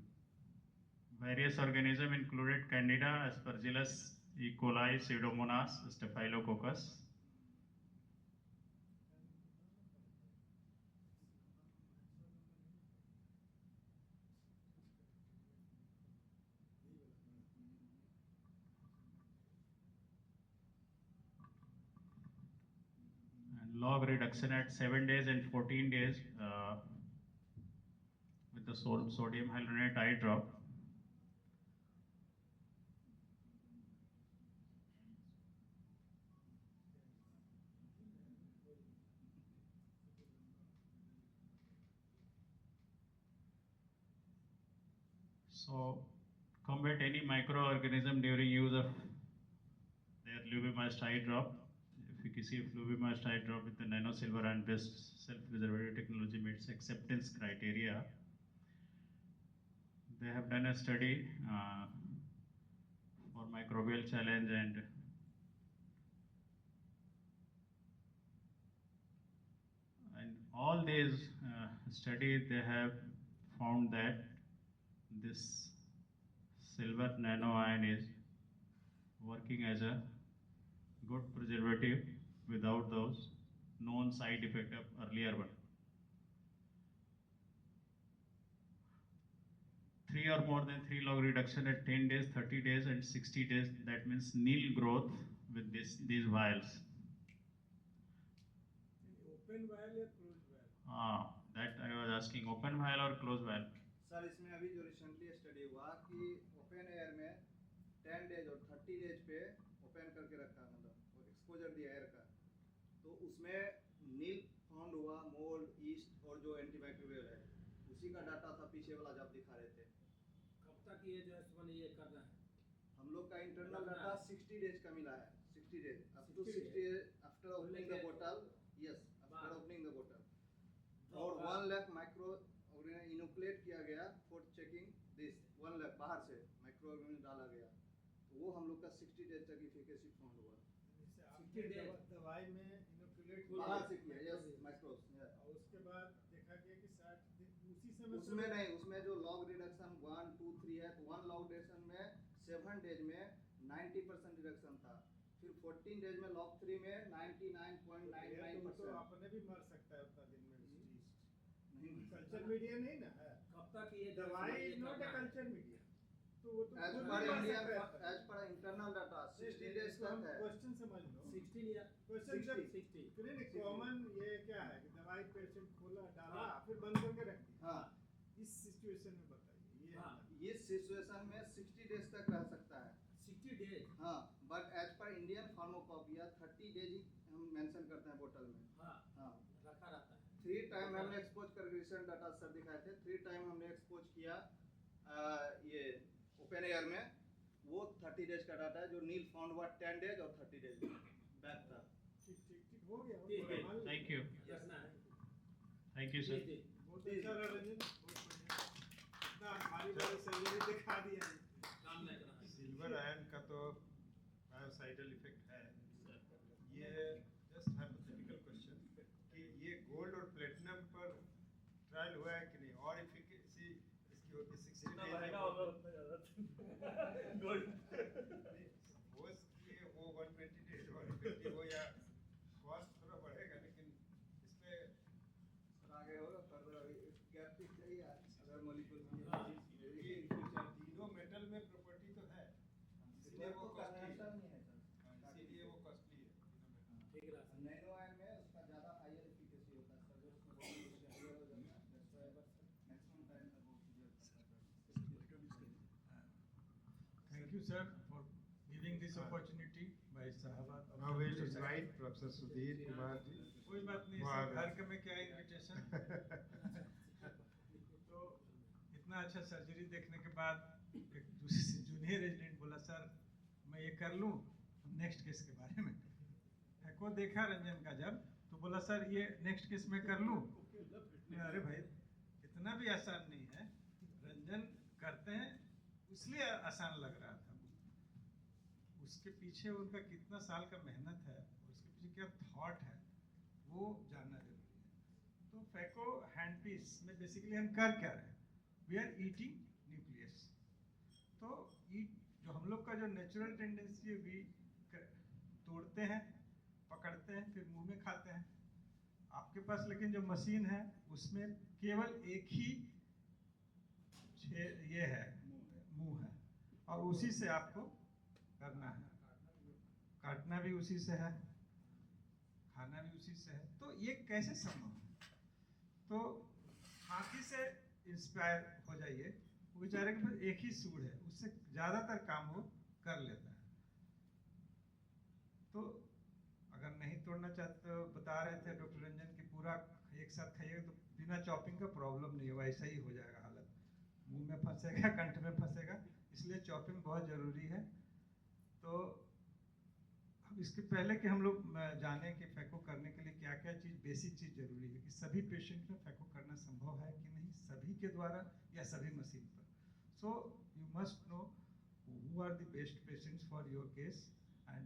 various organisms included Candida, Aspergillus, E. coli, Pseudomonas, Staphylococcus. And log reduction at 7 days and 14 days with the sodium hyaluronate eye drop. So, combat any microorganism during use of their lubimized eye drop. Efficacy of lubimized eye drop with the nanosilver and best self-preservative technology meets acceptance criteria. They have done a study for microbial challenge, and all these studies they have found that this silver nano ion is working as a good preservative without those known side effect of earlier one. 3 or more than 3 log reduction at 10 days, 30 days and 60 days, that means nil growth with these vials. Open vial या close vial That I was asking, open vial or closed vial? Sir इसमें अभी जो recently study हुआ कि open air में 10 days और 30 days पे open करके रखा, मतलब एक्सपोजर दिया एयर का, तो उसमें नील फाउंड हुआ, मोल्ड, ईस्ट और जो एंटीबैक्टीरियल है उसी का डाटा था पीछे वाला जब दिखा रहे थे। कब तक ये जो है ये करना है? हम लोग का इंटरनल डाटा 60 डेज का मिला है, 60 days up to 60 days after opening the बोतल, यस आफ्टर ओपनिंग द बोतल, और 1 लाख माइक्रो इनोकुलेट किया गया फॉर चेकिंग दिस 1 लाख बाहर से माइक्रो ऑर्गेनिज्म डाला गया, तो वो हम लोग का 60 डेज तक इफिकेसी फाउंड हुआ। 60 डेज दवाई में इनोकुलेट बाहर से किया, यस माइक्रोब्स, और उसके बाद देखा गया कि 60 उसी समय उसमें नहीं, उसमें जो लॉग रिडक्शन 1 2 3 है, तो 1 लॉग रिडक्शन में 7 डेज में 90% रिडक्शन था, फिर 14 डेज में लॉग 3 में 99.99%। तो अपने भी मर सकता है उतना दिन में। कल्चर मीडिया नहीं ना है, कब तक ये दवाई is not a culture media, तो वो तो as per internal data 60 days तक है। क्वेश्चन समझ लो 16 या क्वेश्चन 60 फिर कॉमन ये क्या है कि दवाई पेशेंट खोला डाला फिर बंद करके रख दी। हाँ, इस सिचुएशन में बताइए ये सिचुएशन में 60 डेज तक रह सकता है। 60 डेज हाँ, but as per Indian pharmacopoeia 30 days ही हम मेंशन करते हैं बोतल में। हाँ, रखा रहता है। 3 टाइम हमने एक्सपोज कर रिसेंट डाटा सर दिखाए थे, 3 टाइम हमने एक्सपोज किया ये ओपन एयर में, वो 30 डेज का डाटा है, जो नील फाउंड हुआ 10 डेज और 30 डेज बैक था। ठीक हो गया। Thank you. Thank you, sir. बहुत अच्छा रहा रंजन, बहुत बढ़िया। इतना हमारी बारी सर्जरी दिखा दिया है। सिल्वर आयन का तो बायोसाइडल इफेक्ट है। ये जस्ट हाइपोथेटिकल क्वेश्चन कि ये गोल्ड और प्लेटिनम पर ट्रायल हुआ है कि नहीं, और एफिकेसी इसकी होगी 60 डेज में गोल्ड वो 120 डेज 150 हो या कॉस्ट थोड़ा बढ़ेगा, लेकिन इस पे आगे होगा फर्दर अभी गैप पिक चाहिए अगर मॉलिक्यूल तीनों मेटल में प्रॉपर्टी तो है, इसलिए वो कॉस्टली है। इसीलिए वो कॉस्टली है। ठीक है। नैनो आयन में उसका ज्यादा हायर एफिकेसी होता है सर, जो उसमें बहुत हायर हो जाता है, दैट्स व्हाई मैक्सिमम टाइम तक वो Thank you, sir, for giving this opportunity by भाई साहब Now we will invite Professor Sudhir Kumar ji. कोई बात नहीं, वाह। सब घर के में क्या इनविटेशन। तो इतना अच्छा सर्जरी देखने के बाद एक दूसरे जूनियर रेजिडेंट बोला, सर मैं ये कर लूँ नेक्स्ट केस के बारे में। को देखा रंजन का जब, तो बोला सर ये नेक्स्ट केस में कर लूँ। अरे भाई इतना भी आसान नहीं है, रंजन करते हैं इसलिए आसान लग रहा था। उसके पीछे उनका कितना साल का मेहनत है और उसके पीछे क्या थॉट है वो जानना जरूरी है। तो फैको हैंड पीस में बेसिकली हम कर क्या रहे हैं, वी आर ईटिंग न्यूक्लियस। तो ईट जो हम लोग का जो नेचुरल टेंडेंसी है, वी तोड़ते हैं, पकड़ते हैं, फिर मुंह में खाते हैं। आपके पास लेकिन जो मशीन है उसमें केवल एक ही ये है, मुंह है, और उसी से आपको करना है। काटना भी उसी से है, खाना भी उसी से है। तो ये कैसे संभव है? तो हाथी से इंस्पायर हो जाइए, वो बेचारे के पास एक ही सूढ़ है, उससे ज़्यादातर काम वो कर लेता है। तो अगर नहीं तोड़ना चाहते तो बता रहे थे डॉक्टर रंजन की पूरा एक साथ खाइएगा तो बिना चॉपिंग का प्रॉब्लम नहीं होगा, ऐसा ही हो जाएगा हालत, मुंह में फंसेगा, कंठ में फंसेगा, इसलिए चॉपिंग बहुत ज़रूरी है। तो अब इसके पहले कि हम लोग जाने कि फैको करने के लिए क्या क्या चीज़, बेसिक चीज़ जरूरी है कि सभी पेशेंट में फैको करना संभव है कि नहीं, सभी के द्वारा या सभी मशीन पर। So you must know who are the best patients for your case, एंड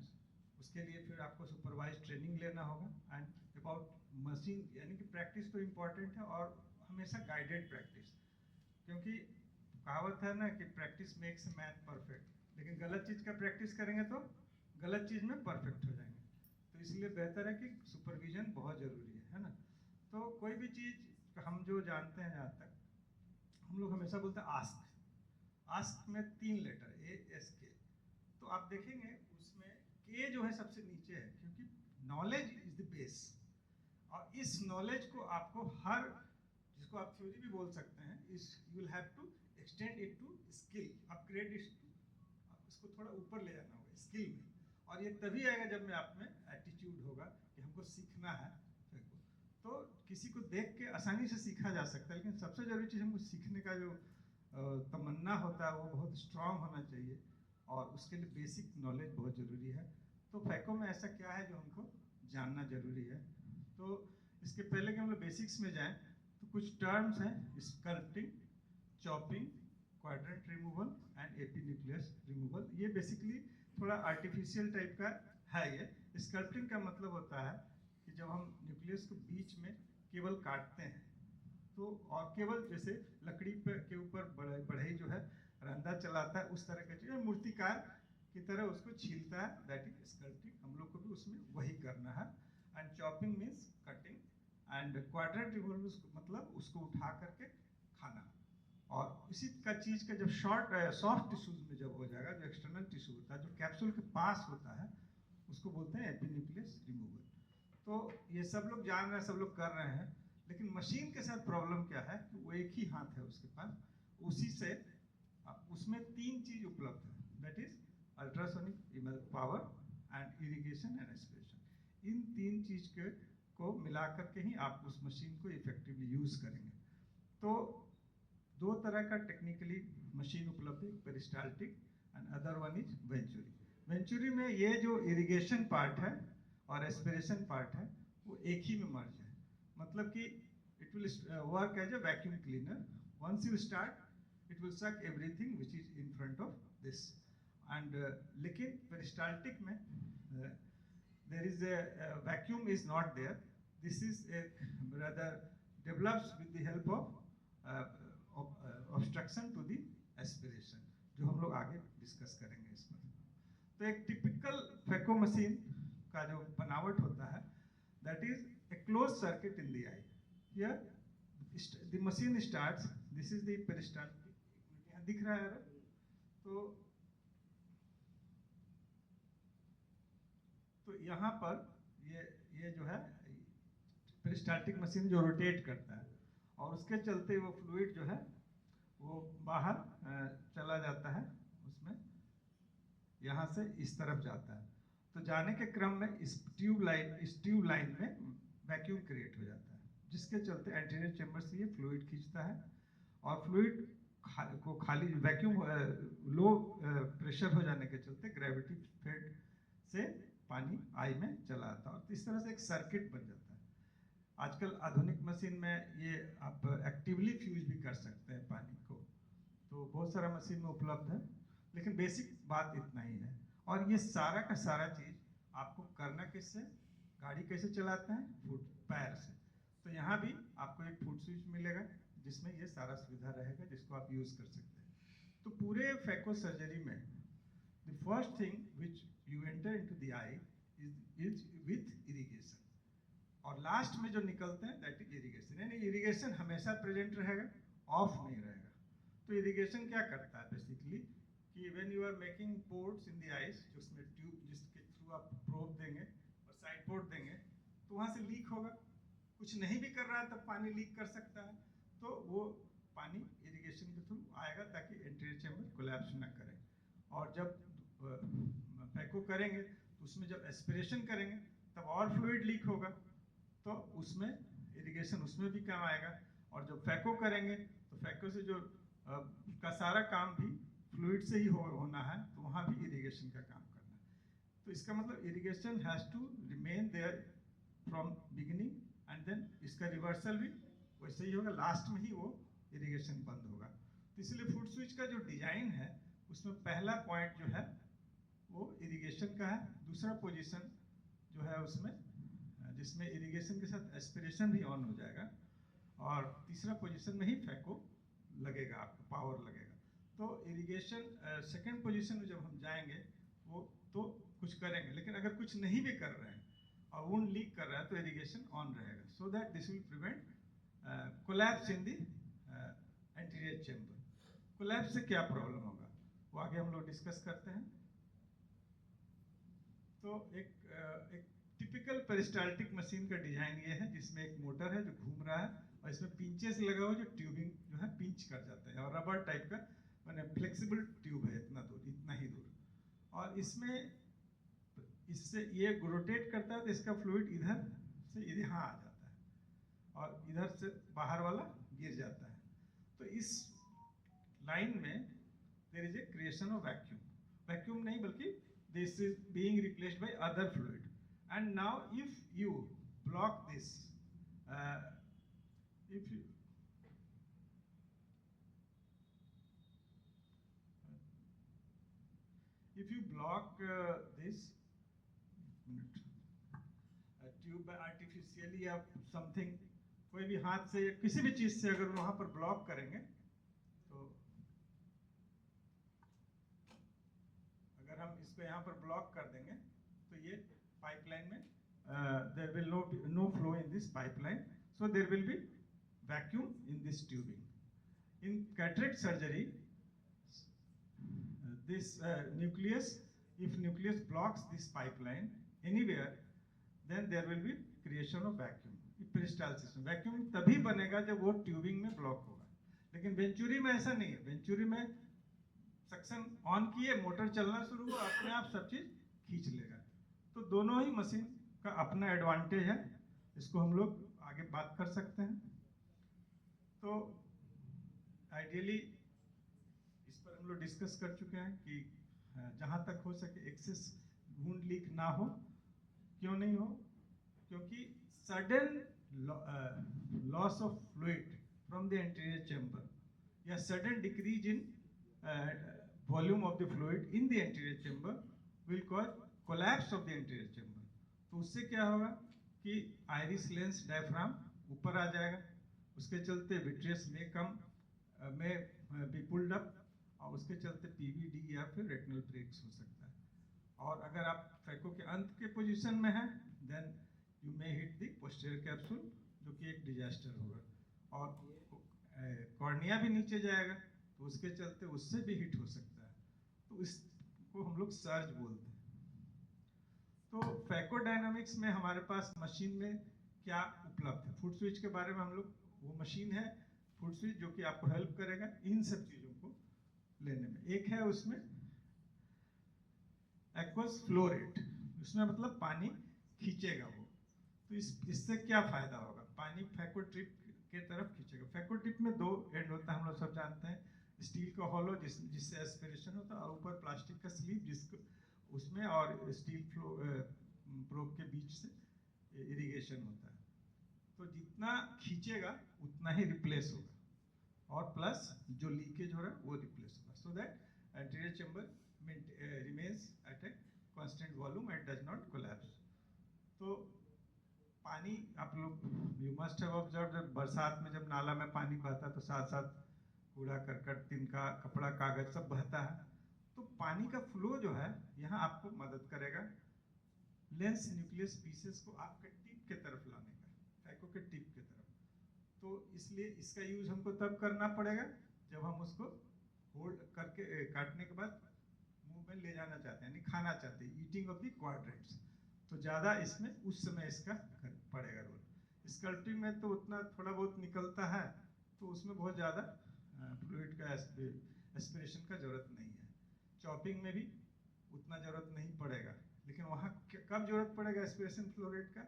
उसके लिए फिर आपको सुपरवाइज ट्रेनिंग लेना होगा। एंड अबाउट मशीन, यानी कि प्रैक्टिस तो इम्पॉर्टेंट है और हमेशा गाइडेड प्रैक्टिस, क्योंकि कहावत है ना कि प्रैक्टिस मेक्स मैन परफेक्ट, लेकिन गलत चीज़ का प्रैक्टिस करेंगे तो गलत चीज़ में परफेक्ट हो जाएंगे। तो इसलिए बेहतर है कि सुपरविजन बहुत ज़रूरी है ना। तो कोई भी चीज़ हम जो जानते हैं, जहाँ तक हम लोग हमेशा बोलते हैं आस्क। आस्क में 3 लेटर ASK, तो आप देखेंगे उसमें के जो है सबसे नीचे है, क्योंकि नॉलेज इज द बेस। और इस नॉलेज को आपको हर, जिसको आप थ्योरी भी बोल सकते हैं, इस you will have to extend it to skill, upgrade it to, इसको थोड़ा ऊपर ले जाना होगा स्किल में। और ये तभी आएगा जब में आप में एटीट्यूड होगा कि हमको सीखना है। तो किसी को देख के आसानी से सीखा जा सकता है, लेकिन सबसे ज़रूरी चीज़ हमको सीखने का जो तमन्ना होता है वो बहुत स्ट्रांग होना चाहिए, और उसके लिए बेसिक नॉलेज बहुत ज़रूरी है। तो फैको में ऐसा क्या है जो हमको जानना ज़रूरी है। तो इसके पहले कि हम लोग बेसिक्स में जाएं, तो कुछ टर्म्स हैं, sculpting, chopping, quadrant removal and epinucleus removal. ये बेसिकली थोड़ा आर्टिफिशियल टाइप का है। ये स्कल्पटिंग का मतलब होता है कि जब हम न्यूक्लियस को बीच में केवल काटते हैं, तो और केवल जैसे लकड़ी पे के ऊपर बढ़ई जो है रंधा चलाता है, उस तरह का चीज़, मूर्तिकार की तरह उसको छीलता है, दैट इज स्कल्पटिंग। हम लोग को भी उसमें वही करना है। And chopping means cutting, and quadrant removal मतलब उसको उठा करके खाना। और इसी का चीज़ का जब सॉफ्ट टिश्यूज में जब हो जाएगा, जो एक्सटर्नल टिश्यू होता है, जो कैप्सूल के पास होता है, उसको बोलते हैं एपीन्यूक्लियस रिमूवल। तो ये सब लोग जान रहे हैं, सब लोग कर रहे हैं, लेकिन मशीन के साथ प्रॉब्लम क्या है कि वो एक ही हाथ है उसके पास, उसी से उसमें 3 चीज़ उपलब्ध है, that is ultrasonic power and irrigation and aspiration. इन 3 चीज़ को मिला करके ही आप उस मशीन को इफेक्टिवली यूज़ करेंगे। तो 2 तरह का टेक्निकली मशीन उपलब्ध है, peristaltic and other one is venturi. Venturi में ये जो इरिगेशन पार्ट है और एस्पिरेशन पार्ट है वो एक ही में मर्ज है, मतलब कि it will work as a vacuum cleaner. Once you start it will suck everything which is in front of this. And लेकिन पेरिस्टाल्टिक में there is a vacuum is not there. This is a rather develops with the help of obstruction to the aspiration, जो हम लोग आगे discuss करेंगे इस पर। तो एक टिपिकल फैको मशीन का जो बनावट होता है, that is a close circuit in the I. Here the machine starts, this is the peristaltic, यहाँ दिख रहा है। तो यहाँ पर ये जो है पेरिस्टाल्टिक मशीन जो रोटेट करता है, और उसके चलते वो फ्लूइड जो है वो बाहर चला जाता है, उसमें यहाँ से इस तरफ जाता है। तो जाने के क्रम में इस ट्यूब लाइन में वैक्यूम क्रिएट हो जाता है, जिसके चलते एंटीरियर चेंबर से ये फ्लूइड खींचता है और फ्लूइड को खाली वैक्यूम लो प्रेशर हो जाने के चलते ग्रेविटी फेड से पानी आई में चला आता है और इस तरह से एक सर्किट बन जाता है। आजकल आधुनिक मशीन में ये आप एक्टिवली फ्यूज भी कर सकते हैं पानी को, तो बहुत सारा मशीन में उपलब्ध है, लेकिन बेसिक बात इतना ही है। और ये सारा का सारा चीज़ आपको करना किससे, गाड़ी कैसे चलाते हैं, पैर से। तो यहाँ भी आपको एक फुट स्विच मिलेगा जिसमें ये सारा सुविधा रहेगा, जिसको आप यूज़ कर सकते हैं। तो पूरे फैको सर्जरी में the first thing which you enter into the eye is with irrigation, और लास्ट में जो निकलते हैं दैट इज इरिगेशन। यानी इरिगेशन हमेशा प्रेजेंट रहेगा, ऑफ नहीं रहेगा। तो इरिगेशन क्या करता है बेसिकली कि when you are making ports in the eyes, जिसमें ट्यूब जिसके थ्रू आप प्रोब देंगे और साइड पोर्ट देंगे, तो वहाँ से लीक होगा। कुछ नहीं भी कर रहा है तब पानी लीक कर सकता है, तो वो पानी इरिगेशन के थ्रू आएगा ताकि एंटीरियर चेंबर कोलैप्स ना करे। और जब फैको करेंगे तो उसमें जब एस्पिरेशन करेंगे तब और फ्लूइड लीक होगा, तो उसमें इरिगेशन उसमें भी काम आएगा। और जब फैको करेंगे तो फैको से जो का सारा काम भी फ्लूइड से ही होना है, तो वहाँ भी इरिगेशन का काम करना है। तो इसका मतलब irrigation has to remain there from beginning and then इसका रिवर्सल भी वैसे ही होगा, लास्ट में ही वो इरिगेशन बंद होगा। तो इसलिए फुट स्विच का जो डिजाइन है उसमें पहला पॉइंट जो है वो इरिगेशन का है, दूसरा पोजीशन जो है उसमें जिसमें इरिगेशन के साथ एस्पिरेशन भी ऑन हो जाएगा, और तीसरा पोजीशन में ही फैको लगेगा, आपको पावर लगेगा। तो इरिगेशन सेकंड पोजीशन में जब हम जाएंगे वो तो कुछ करेंगे, लेकिन अगर कुछ नहीं भी कर रहे हैं और वुंड लीक कर रहा है तो इरिगेशन ऑन रहेगा, so that this will prevent collapse in the anterior chamber. Collapse से क्या प्रॉब्लम होगा वो आगे हम लोग डिस्कस करते हैं। तो एक टिपिकल पेरिस्टाल्टिक मशीन का डिजाइन ये है, जिसमें एक मोटर है जो घूम रहा है और इसमें पिंचेस लगा हुआ जो ट्यूबिंग जो है पिंच कर जाता है, और रबर टाइप का मैंने फ्लेक्सिबल ट्यूब है, इतना ही दूर, और इसमें इससे ये रोटेट करता है तो इसका फ्लूइड इधर से यहाँ आ जाता है और इधर से बाहर वाला गिर जाता है। तो इस लाइन में there is a creation of vacuum, vacuum नहीं बल्कि this is being replaced by other fluid. And now if you block this, if you block this tube artificially या समथिंग, कोई भी हाथ से या किसी भी चीज से अगर वहां पर ब्लॉक करेंगे, तो अगर हम इसको यहाँ पर ब्लॉक कर देंगे तो ये पाइपलाइन में there will no flow in this pipeline, so there will be vacuum in this tubing. In cataract surgery, this nucleus, if nucleus blocks this pipeline anywhere, then there will be creation of vacuum. Peristalsis में vacuum तभी बनेगा जब वो tubing में block होगा, लेकिन venturi में ऐसा नहीं है। वेंचुरी में सक्शन ऑन किए, मोटर चलना शुरू हुआ, अपने आप सब चीज खींच लेगा। तो दोनों ही मशीन का अपना एडवांटेज है, इसको हम लोग आगे बात कर सकते हैं। तो आइडियली इस पर हम लोग डिस्कस कर चुके हैं कि जहाँ तक हो सके एक्सेस वुंड लीक ना हो। क्यों नहीं हो? क्योंकि sudden loss of fluid from the anterior chamber या sudden decrease in volume of the fluid in the anterior chamber will cause collapse of the anterior chamber. तो उससे क्या होगा कि आइरिस लेंस डायफ्राम ऊपर आ जाएगा, उसके चलते विट्रियस में कम में बी पुल्ड अप, और उसके चलते पीवीडी या फिर रेटिनल ब्रेक्स हो सकता है। और अगर आप फैको के अंत के पोजीशन में हैं, then you may hit the posterior capsule, जो कि एक डिजास्टर होगा, और कॉर्निया भी नीचे जाएगा, तो उसके चलते उससे भी हिट हो सकता है। तो इसको हम लोग सर्ज बोलते हैं। तो फैकोडायनामिक्स में हमारे पास मशीन में क्या उपलब्ध है? फुट स्विच के बारे में हम लोग, वो मशीन है फुट स्विच जो कि आपको हेल्प करेगा इन सब चीज़ों को लेने में। एक है उसमें एक्वस फ्लो रेट, उसमें मतलब पानी खींचेगा वो। तो इससे क्या फायदा होगा, पानी फैको टिप के तरफ खींचेगा। फैको टिप में 2 एंड होता है, हम लोग सब जानते हैं, स्टील का हॉलो जिससे एस्पिरेशन होता है, और ऊपर प्लास्टिक का स्लीव जिसको उसमें और स्टील प्रोब के बीच से इरिगेशन होता है। तो जितना खींचेगा उतना ही रिप्लेस होगा, और प्लस जो लीकेज हो रहा है वो रिप्लेस होगा, so that anterior chamber remains at a constant volume and does not collapse. तो पानी आप लोग यू मस्ट हैव ऑब्जर्व, जब बरसात में जब नाला में पानी बहता है तो साथ साथ कूड़ा करकट, तिनका, कपड़ा, कागज सब बहता है। तो पानी का फ्लो जो है यहाँ आपको मदद करेगा लेंस न्यूक्लियस पीसेस को आपके टिप के तरफ लाने का, फैको के टिप के तरफ। तो इसलिए इसका यूज हमको तब करना पड़ेगा जब हम उसको होल्ड करके काटने के बाद मुंह में ले जाना चाहते हैं, यानी खाना चाहते हैं, ईटिंग ऑफ द क्वाड्रेंट्स। तो ज़्यादा इसमें उस समय इसका पड़ेगा रोल। स्कल्पटिंग में तो उतना थोड़ा बहुत निकलता है, तो उसमें बहुत ज़्यादा फ्लूइड का एस्पिरेशन का जरूरत नहीं है। चॉपिंग में भी उतना जरूरत नहीं पड़ेगा, लेकिन वहाँ कब जरूरत पड़ेगा एस्पिरेशन फ्लो रेट का,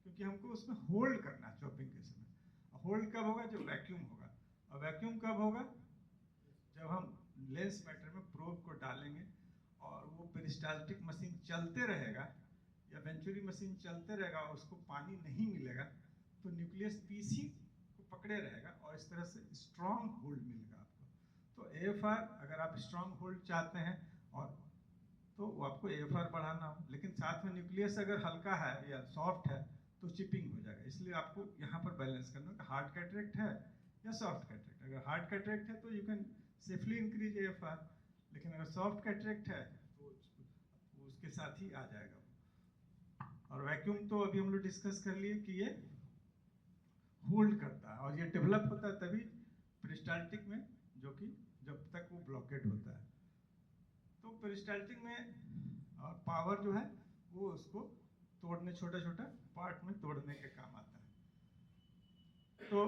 क्योंकि हमको उसमें होल्ड करना है चॉपिंग के समय। होल्ड कब होगा, जब वैक्यूम होगा। और वैक्यूम कब होगा, जब हम लेंस मैटर में प्रोब को डालेंगे और वो पेरिस्टाल्टिक मशीन चलते रहेगा या वेंचुरी मशीन चलते रहेगा और उसको पानी नहीं मिलेगा, तो न्यूक्लियस पीस ही को पकड़े रहेगा और इस तरह से स्ट्रॉन्ग होल्ड मिलेगा आपको। तो AFR अगर आप स्ट्रॉन्ग होल्ड चाहते हैं और तो वो आपको AFR बढ़ाना हो, लेकिन साथ में न्यूक्लियस अगर हल्का है या सॉफ्ट है तो चिपिंग हो जाएगा। इसलिए आपको यहाँ पर बैलेंस करना है, हार्ड कैटरेक्ट है या सॉफ्ट कैटरेक्ट। अगर हार्ड कैटरेक्ट है तो you can safely increase AFR, लेकिन अगर सॉफ्ट कैटरेक्ट है तो उसके साथ ही आ जाएगा। और वैक्यूम तो अभी हम लोग डिस्कस कर लिए कि ये होल्ड करता है और ये डेवलप होता है तभी पेरिस्टाल्टिक में, जो कि जब तक वो ब्लॉकेड होता है। तो पेरिस्टाल्टिक में और पावर जो है वो उसको तोड़ने, छोटा छोटा पार्ट में तोड़ने के काम आता है। तो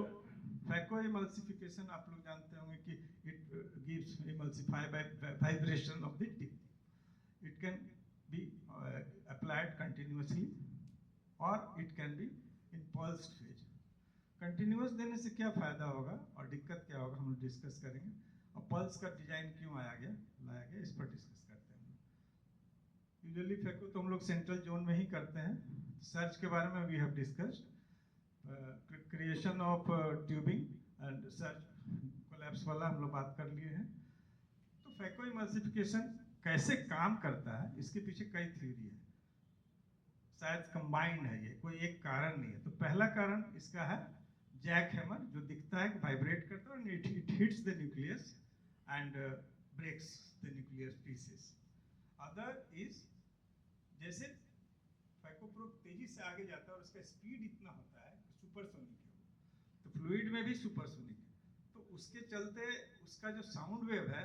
फैको इमल्सिफिकेशन आप लोग जानते होंगे कि it gives emulsify by vibration of the tip. It can be applied continuously or it can be in pulsed phase। Continuous देने से क्या फायदा होगा और दिक्कत क्या होगा हम लोग डिस्कस करेंगे, और पल्स का डिजाइन क्यों लाया गया इस पर डिस्कस करते हैं। यूजुअली फैको तो हम लोग सेंट्रल जोन में ही करते हैं। सर्च के बारे में we have discussed, creation of tubing and surge collapse वाला हम लोग बात कर लिए हैं। तो फैको इमल्सिफिकेशन कैसे काम करता है, इसके पीछे कई थ्योरी है, शायद कंबाइंड है, ये कोई एक कारण नहीं है। तो पहला कारण इसका है जैक हैमर, जो दिखता है कि वाइब्रेट करता है और it hits the nucleus and breaks the nucleus pieces. Other is जैसे फैकोप्रोब तेजी से आगे जाता है और उसका स्पीड इतना होता है कि सुपरसोनिक है, तो फ्लूइड में भी सुपरसोनिक है, तो उसके चलते उसका जो साउंड वेव है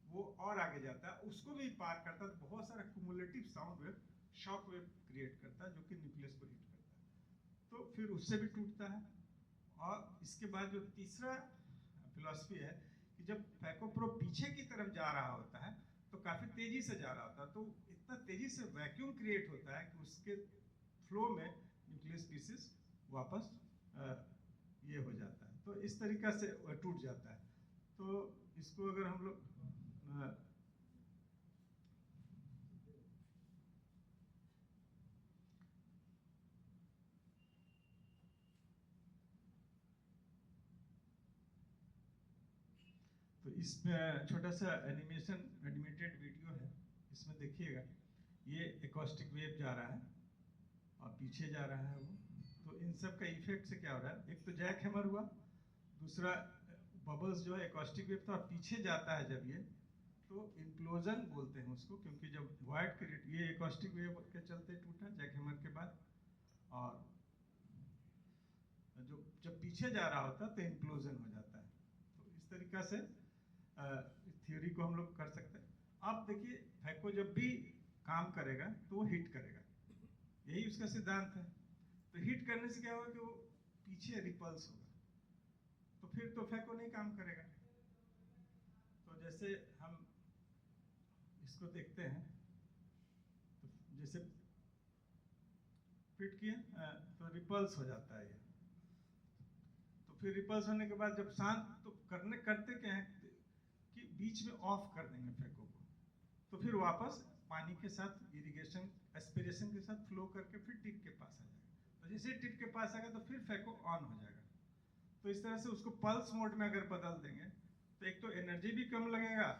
वो और आगे जाता है, उसको भी पार करता है, तो बहुत सारा cumulative sound wave, shock wave create करता है जो कि न्यूक्लियस को हिट करता है, तो फिर उससे भी टूटता है। और इसके बाद जो तीसरा फिलॉसफी है कि जब फैकोप्रोब पीछे की तरफ जा रहा होता है तो काफ़ी तेजी से जा रहा होता है, तो इतना तेजी से वैक्यूम क्रिएट होता है कि उसके फ्लो में न्यूक्लियस पीसेस वापस ये हो जाता है, तो इस तरीका से टूट जाता है। तो इसको अगर हम लोग तो इसमें छोटा सा एनिमेटेड वीडियो है, इसमें देखिएगा ये एकॉस्टिक वेव जा रहा है और पीछे जा रहा है वो, तो इन सब का इफेक्ट से क्या हो रहा है, एक तो जैक हैमर हुआ, दूसरा बबल्स जो है एकॉस्टिक वेव था, पीछे जाता है जब ये तो इम्प्लोजन बोलते हैं उसको, क्योंकि जब वॉइड क्रिएट, ये एकॉस्टिक वेव के चलते टूटा जैक हैमर के बाद, और जो जब पीछे जा रहा होता है तो इम्प्लोजन हो जाता है। तो इस तरीका से थ्योरी को हम लोग कर सकते हैं। अब देखिए फैको जब भी काम करेगा तो वो हिट करेगा, यही उसका सिद्धांत है। तो हिट करने से क्या होगा कि वो पीछे रिपल्स होगा, तो फिर तो फैको नहीं काम करेगा। तो जैसे हम इसको देखते हैं, तो जैसे फिट किए तो रिपल्स हो जाता है ये। तो फिर रिपल्स होने के बाद जब शांत तो करते क्या है कि बीच में ऑफ कर देंगे फैको को, तो फिर वापस पानी के साथ इरिगेशन एस्पिरेशन के साथ फ्लो करके फिर टिप के पास आ जाएगा। तो जैसे टिप के पास आएगा तो फिर फैको ऑन हो जाएगा। तो इस तरह से उसको पल्स मोड में अगर बदल देंगे तो एक तो एनर्जी भी कम लगेगा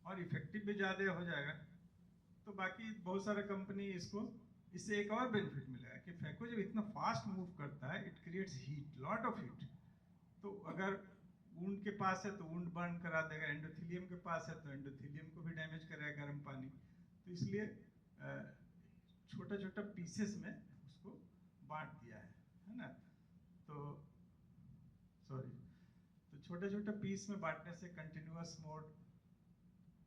और इफेक्टिव भी ज़्यादा हो जाएगा। तो बाकी बहुत सारा कंपनी इससे एक और बेनिफिट मिलेगा कि फैको जब इतना फास्ट मूव करता है, it creates heat, lot of heat. तो अगर वुंड के पास है तो वुंड बर्न करा देगा, एंडोथेलियम के पास है तो एंडोथेलियम को भी डैमेज करेगा गर्म पानी। तो इसलिए छोटा छोटा पीसेस में उसको बांट दिया है ना। तो छोटे छोटे पीस में बांटने से कंटिन्यूअस मोड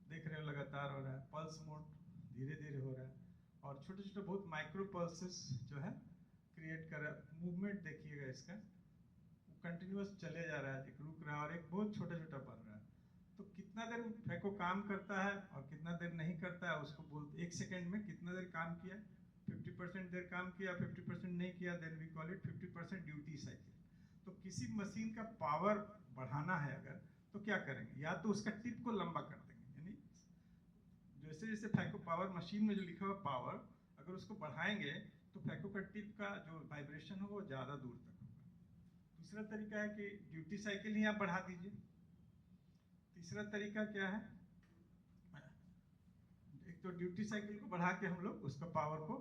देख रहे हो लगातार हो रहा है, पल्स मोड धीरे धीरे हो रहा है, और छोटे छोटे बहुत माइक्रो पल्सेस जो है क्रिएट कर रहा है। मूवमेंट देखिएगा इसका, वो कंटिन्यूअस चले जा रहा है, एक रुक रहा है और एक बहुत छोटा छोटा बन रहा है। तो कितना देर फैको काम करता है और कितना देर नहीं करता है उसको बोलते, 1 सेकेंड में कितना देर काम किया, 50% देर काम किया, 50% नहीं किया, then we call it 50% duty cycle. तो किसी मशीन का पावर बढ़ाना है अगर, तो क्या करेंगे, या तो उसका टिप को लंबा कर देंगे, यानी जैसे जैसे फैको पावर मशीन में जो लिखा हुआ पावर अगर उसको बढ़ाएंगे तो फैको का टिप का जो वाइब्रेशन होगा वो ज़्यादा दूर तक होगा। दूसरा तरीका है कि ड्यूटी साइकिल ही आप बढ़ा दीजिए। तीसरा तरीका क्या है, एक तो ड्यूटी साइकिल को बढ़ा के हम लोग उसका पावर को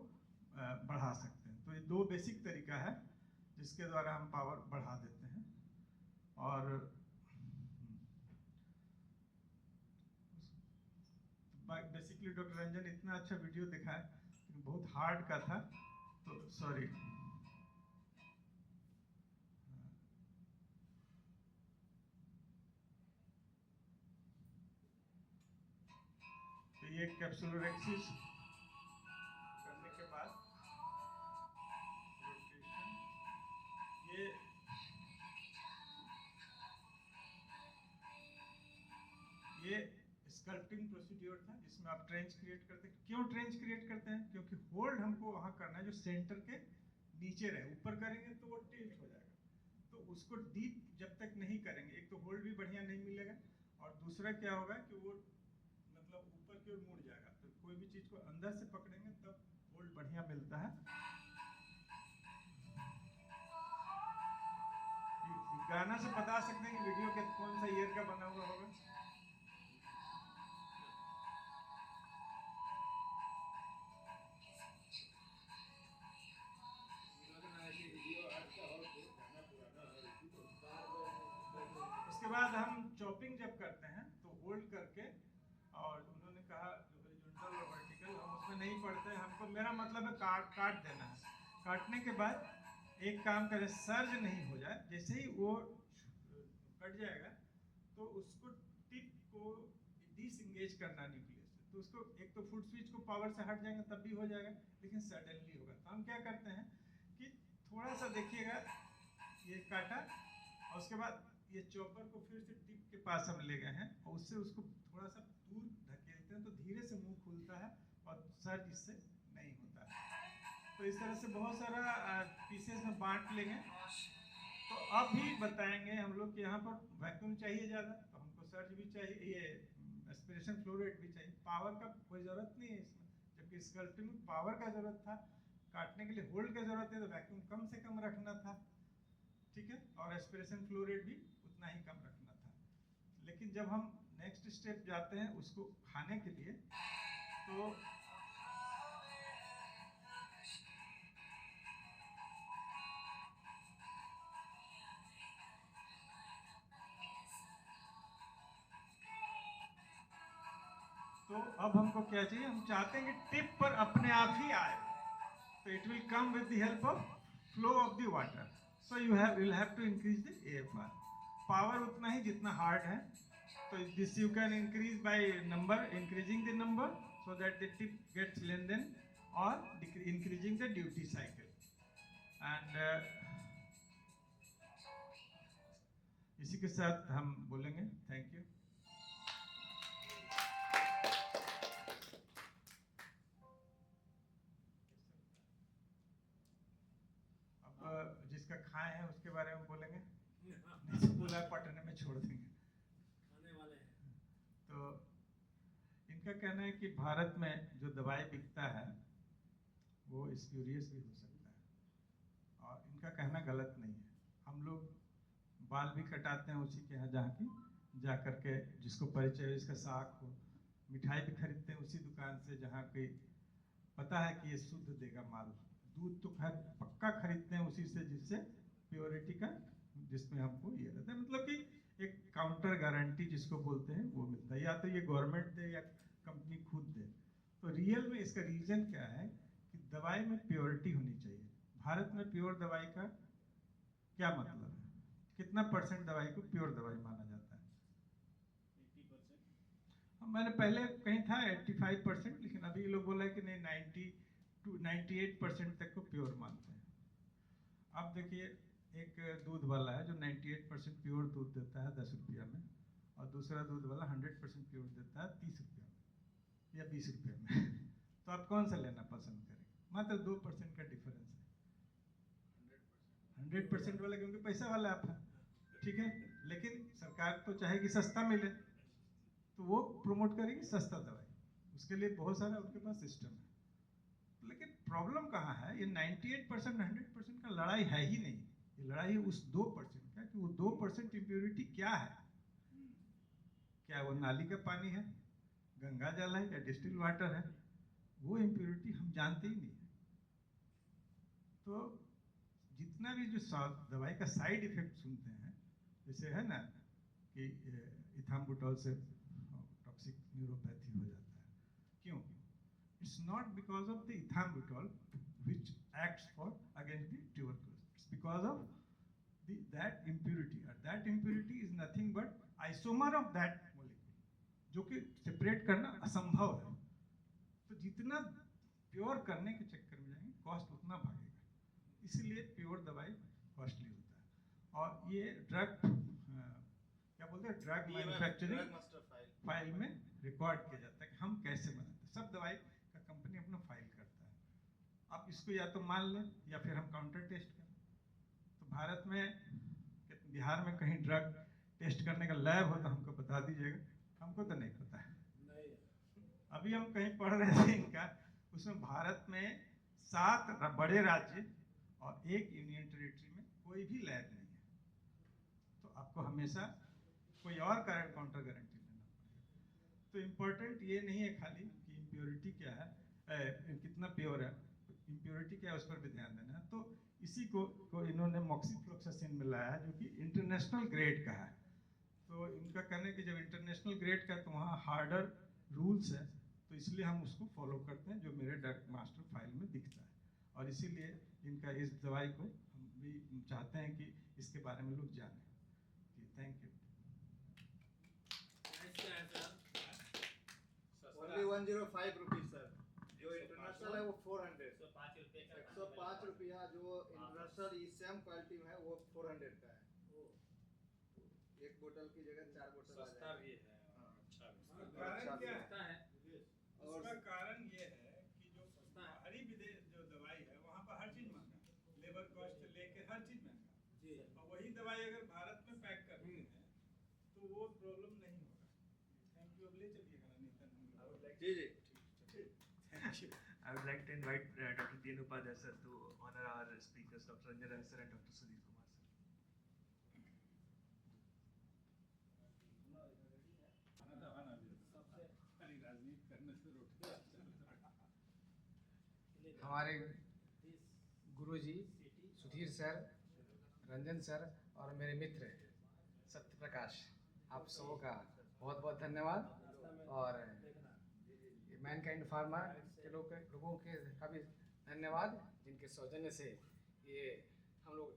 बढ़ा सकते हैं। तो ये 2 बेसिक तरीका है जिसके द्वारा हम पावर बढ़ा देते हैं। और बेसिकली डॉक्टर रंजन इतना अच्छा वीडियो दिखाया लेकिन बहुत हार्ड का था, तो सॉरी। तो ये कैप्सुलोरेक्सिस करने के बाद ये स्कल्पटिंग प्रोसीड्योर था जिसमें आप ट्रेंच क्रिएट करते हैं। क्यों ट्रेंच क्रिएट करते हैं, क्योंकि होल्ड हमको वहाँ करना है जो सेंटर के नीचे रहे। ऊपर करेंगे तो वो टिल्ट हो जाएगा, तो उसको डीप जब तक नहीं करेंगे, एक तो होल्ड भी बढ़िया नहीं मिलेगा और दूसरा क्या होगा कि वो मतलब ऊपर की ओर मुड़ जाएगा। तो कोई भी चीज़ को अंदर से पकड़ेंगे तब होल्ड बढ़िया मिलता है। गाना से बता सकते हैं कि वीडियो के कौन सा ईयर का बना हुआ होगा। उसके बाद हम चॉपिंग जब करते हैं तो होल्ड करके, और उन्होंने कहा हॉरिजॉन्टल और वर्टिकल हम उसमें नहीं पढ़ते, हमको मेरा मतलब है काट देना है। काटने के बाद एक काम करें, सर्ज नहीं हो जाए, जैसे ही वो कट जाएगा तो उसको टिप को डिसएंगेज करना न्यूक्लियस से। तो उसको एक तो फुट स्विच को पावर से हट जाएंगे तब भी हो जाएगा, लेकिन सडनली होगा। तो हम क्या करते हैं कि थोड़ा सा देखिएगा, ये काटा और उसके बाद ये चॉपर को फिर से टिप के पास हम ले गए हैं और उससे उसको थोड़ा सा दूर धकेलते हैं तो धीरे से मुंह खुलता है और सर्ज इससे नहीं होता है। तो इस तरह से बहुत सारा पीसेस में बांट लेंगे। तो अब भी बताएंगे हम लोग कि यहाँ पर वैक्यूम चाहिए ज़्यादा तो हमको सर्ज भी चाहिए, ये एस्पिरेशन फ्लो रेट भी चाहिए। पावर का कोई ज़रूरत नहीं है इसमें, जबकि स्कल्पटिंग में पावर का ज़रूरत था, काटने के लिए होल्ड की ज़रूरत है, तो वैक्यूम कम से कम रखना था, ठीक है, और एस्पिरेशन फ्लो रेट भी उतना ही कम रखना था। लेकिन जब हम नेक्स्ट स्टेप जाते हैं उसको खाने के लिए, तो अब हमको क्या चाहिए, हम चाहते हैं कि टिप पर अपने आप ही आए, तो it will come with the help of flow of the water. So you will have to increase the AFR power उतना ही जितना हार्ड है। तो this you can increase by number, increasing the number so that the tip gets lengthen, और increasing the duty cycle. And इसी के साथ हम बोलेंगे थैंक यू। जिसका खाए हैं उसके बारे में बोलेंगे, नहीं तो बोला पटने में छोड़ देंगे। खाने वाले हैं। तो इनका कहना है कि भारत में जो दवाई बिकता है वो स्प्यूरियस भी हो सकता है, और इनका कहना गलत नहीं है। हम लोग बाल भी कटाते हैं उसी के यहाँ जहाँ की जा करके जिसको परिचय हो, जिसका साख हो। मिठाई भी खरीदते हैं उसी दुकान से जहाँ कोई पता है कि ये शुद्ध देगा माल। दूध तो खैर पक्का खरीदते हैं उसी से जिससे प्योरिटी का, जिसमें हमको ये रहता है, मतलब कि एक काउंटर गारंटी जिसको बोलते हैं वो मिलता है, या तो ये गवर्नमेंट दे या कंपनी खुद दे। तो रियल में इसका रीज़न क्या है कि दवाई में प्योरिटी होनी चाहिए। भारत में प्योर दवाई का क्या मतलब है? कितना परसेंट दवाई को प्योर दवाई माना जाता है? 80%। मैंने पहले कहीं था 85%, लेकिन अभी लोग बोला है कि नहीं 90 to 98% तक को प्योर मानते हैं। अब देखिए एक दूध वाला है जो 98% प्योर दूध देता है 10 रुपया में, और दूसरा दूध वाला 100% प्योर देता है 30 रुपया में या 20 रुपया में। तो आप कौन सा लेना पसंद करेंगे? मात्र 2% का डिफरेंस है। 100% वाला क्योंकि पैसा वाला आप है, ठीक है, लेकिन सरकार तो चाहेगी सस्ता मिले, तो वो प्रमोट करेगी सस्ता दवाई, उसके लिए बहुत सारा उनके पास सिस्टम है। लेकिन प्रॉब्लम कहाँ है? ये 98% 100% का लड़ाई है ही नहीं, ये लड़ाई है उस 2% का, कि वो 2% इम्प्योरिटी क्या है। क्या वो नाली का पानी है, गंगा जल है, या डिस्टिल वाटर है? वो इम्प्योरिटी हम जानते ही नहीं है। तो जितना भी जो दवाई का साइड इफेक्ट सुनते हैं, जैसे है ना कि इथाम्बुटॉल से टॉक्सिक न्यूरोपैथी हो जाता है, क्यों? It's not because of the ethambutol which acts for against the tuberculosis. It's because of that impurity. And that impurity is nothing but isomer of that molecule, जो कि सेपरेट करना असंभव है। तो जितना प्योर करने के चक्कर में जाएंगे कॉस्ट उतना भागेगा, इसीलिए प्योर दवाई कॉस्टली होता है। और ये ड्रग क्या बोलते हैं, ड्रग मैन्युफैक्चरिंग फाइल में रिकॉर्ड किया जाता है कि हम कैसे बनाते हैं। सब दवाई कंपनी अपना फाइल करता है। आप इसको या तो मान लें या फिर हम काउंटर टेस्ट करें। तो भारत में, बिहार में कहीं ड्रग टेस्ट करने का लैब हो तो हमको बता दीजिएगा, हमको तो नहीं पता है। अभी हम कहीं पढ़ रहे थे इनका, उसमें भारत में 7 बड़े राज्य और 1 यूनियन टेरिटरी में कोई भी लैब नहीं है। तो आपको हमेशा कोई और काउंटर गारंटी लेना पड़ेगा। तो इम्पोर्टेंट ये नहीं है खाली कि इम्प्योरिटी क्या है, कितना प्योर है, इम्प्योरिटी क्या है उस पर भी ध्यान देना है। तो इसी को इन्होंने मॉक्सीफ्लोक्सासिन में लाया जो कि इंटरनेशनल ग्रेड का है। तो इनका कहना है कि जब इंटरनेशनल ग्रेड का है तो वहाँ हार्डर रूल्स है, तो इसलिए हम उसको फॉलो करते हैं जो मेरे डॉक्टर मास्टर फाइल में दिखता है। और इसीलिए इनका इस दवाई को हम भी चाहते हैं कि इसके बारे में लोग जानें। Thank you. Only 105 rupees sir, जो इंटरनेशनल है वो 400, 105 रुपया जो इंटरनेशनल इस सेम क्वालिटी में है वो 400 का है। एक बोतल की जगह 4 बोतल आ सस्ता भी जाएगा। है। हाँ। कारण क्या सस्ता है। और उसका कारण ये है कि जो बाहरी विदेश जो दवाई है वहाँ पर हर चीज महंगा, लेबर कॉस्ट से लेके हर चीज महंगा, और वही दवाई अगर भारत में पैक करते हैं तो वो प्रॉब्लम नहीं होगा। Thank you. अब ले चलिएगा नीतन। जी जी। I would like to invite Dr. Dien Upadhyay sir to honor our speakers, Dr. Ranjan sir and Dr. Sudhir Kumar sir. हमारे गुरुजी सुधीर सर, रंजन सर और मेरे मित्र सत्य प्रकाश, आप सबों का बहुत बहुत धन्यवाद। और मैनकाइंड फार्मा के लोगों के का भी धन्यवाद, जिनके सौजन्य से ये हम लोग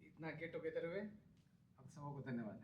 इतना गेट टुगेदर हुए। आप सबों को धन्यवाद।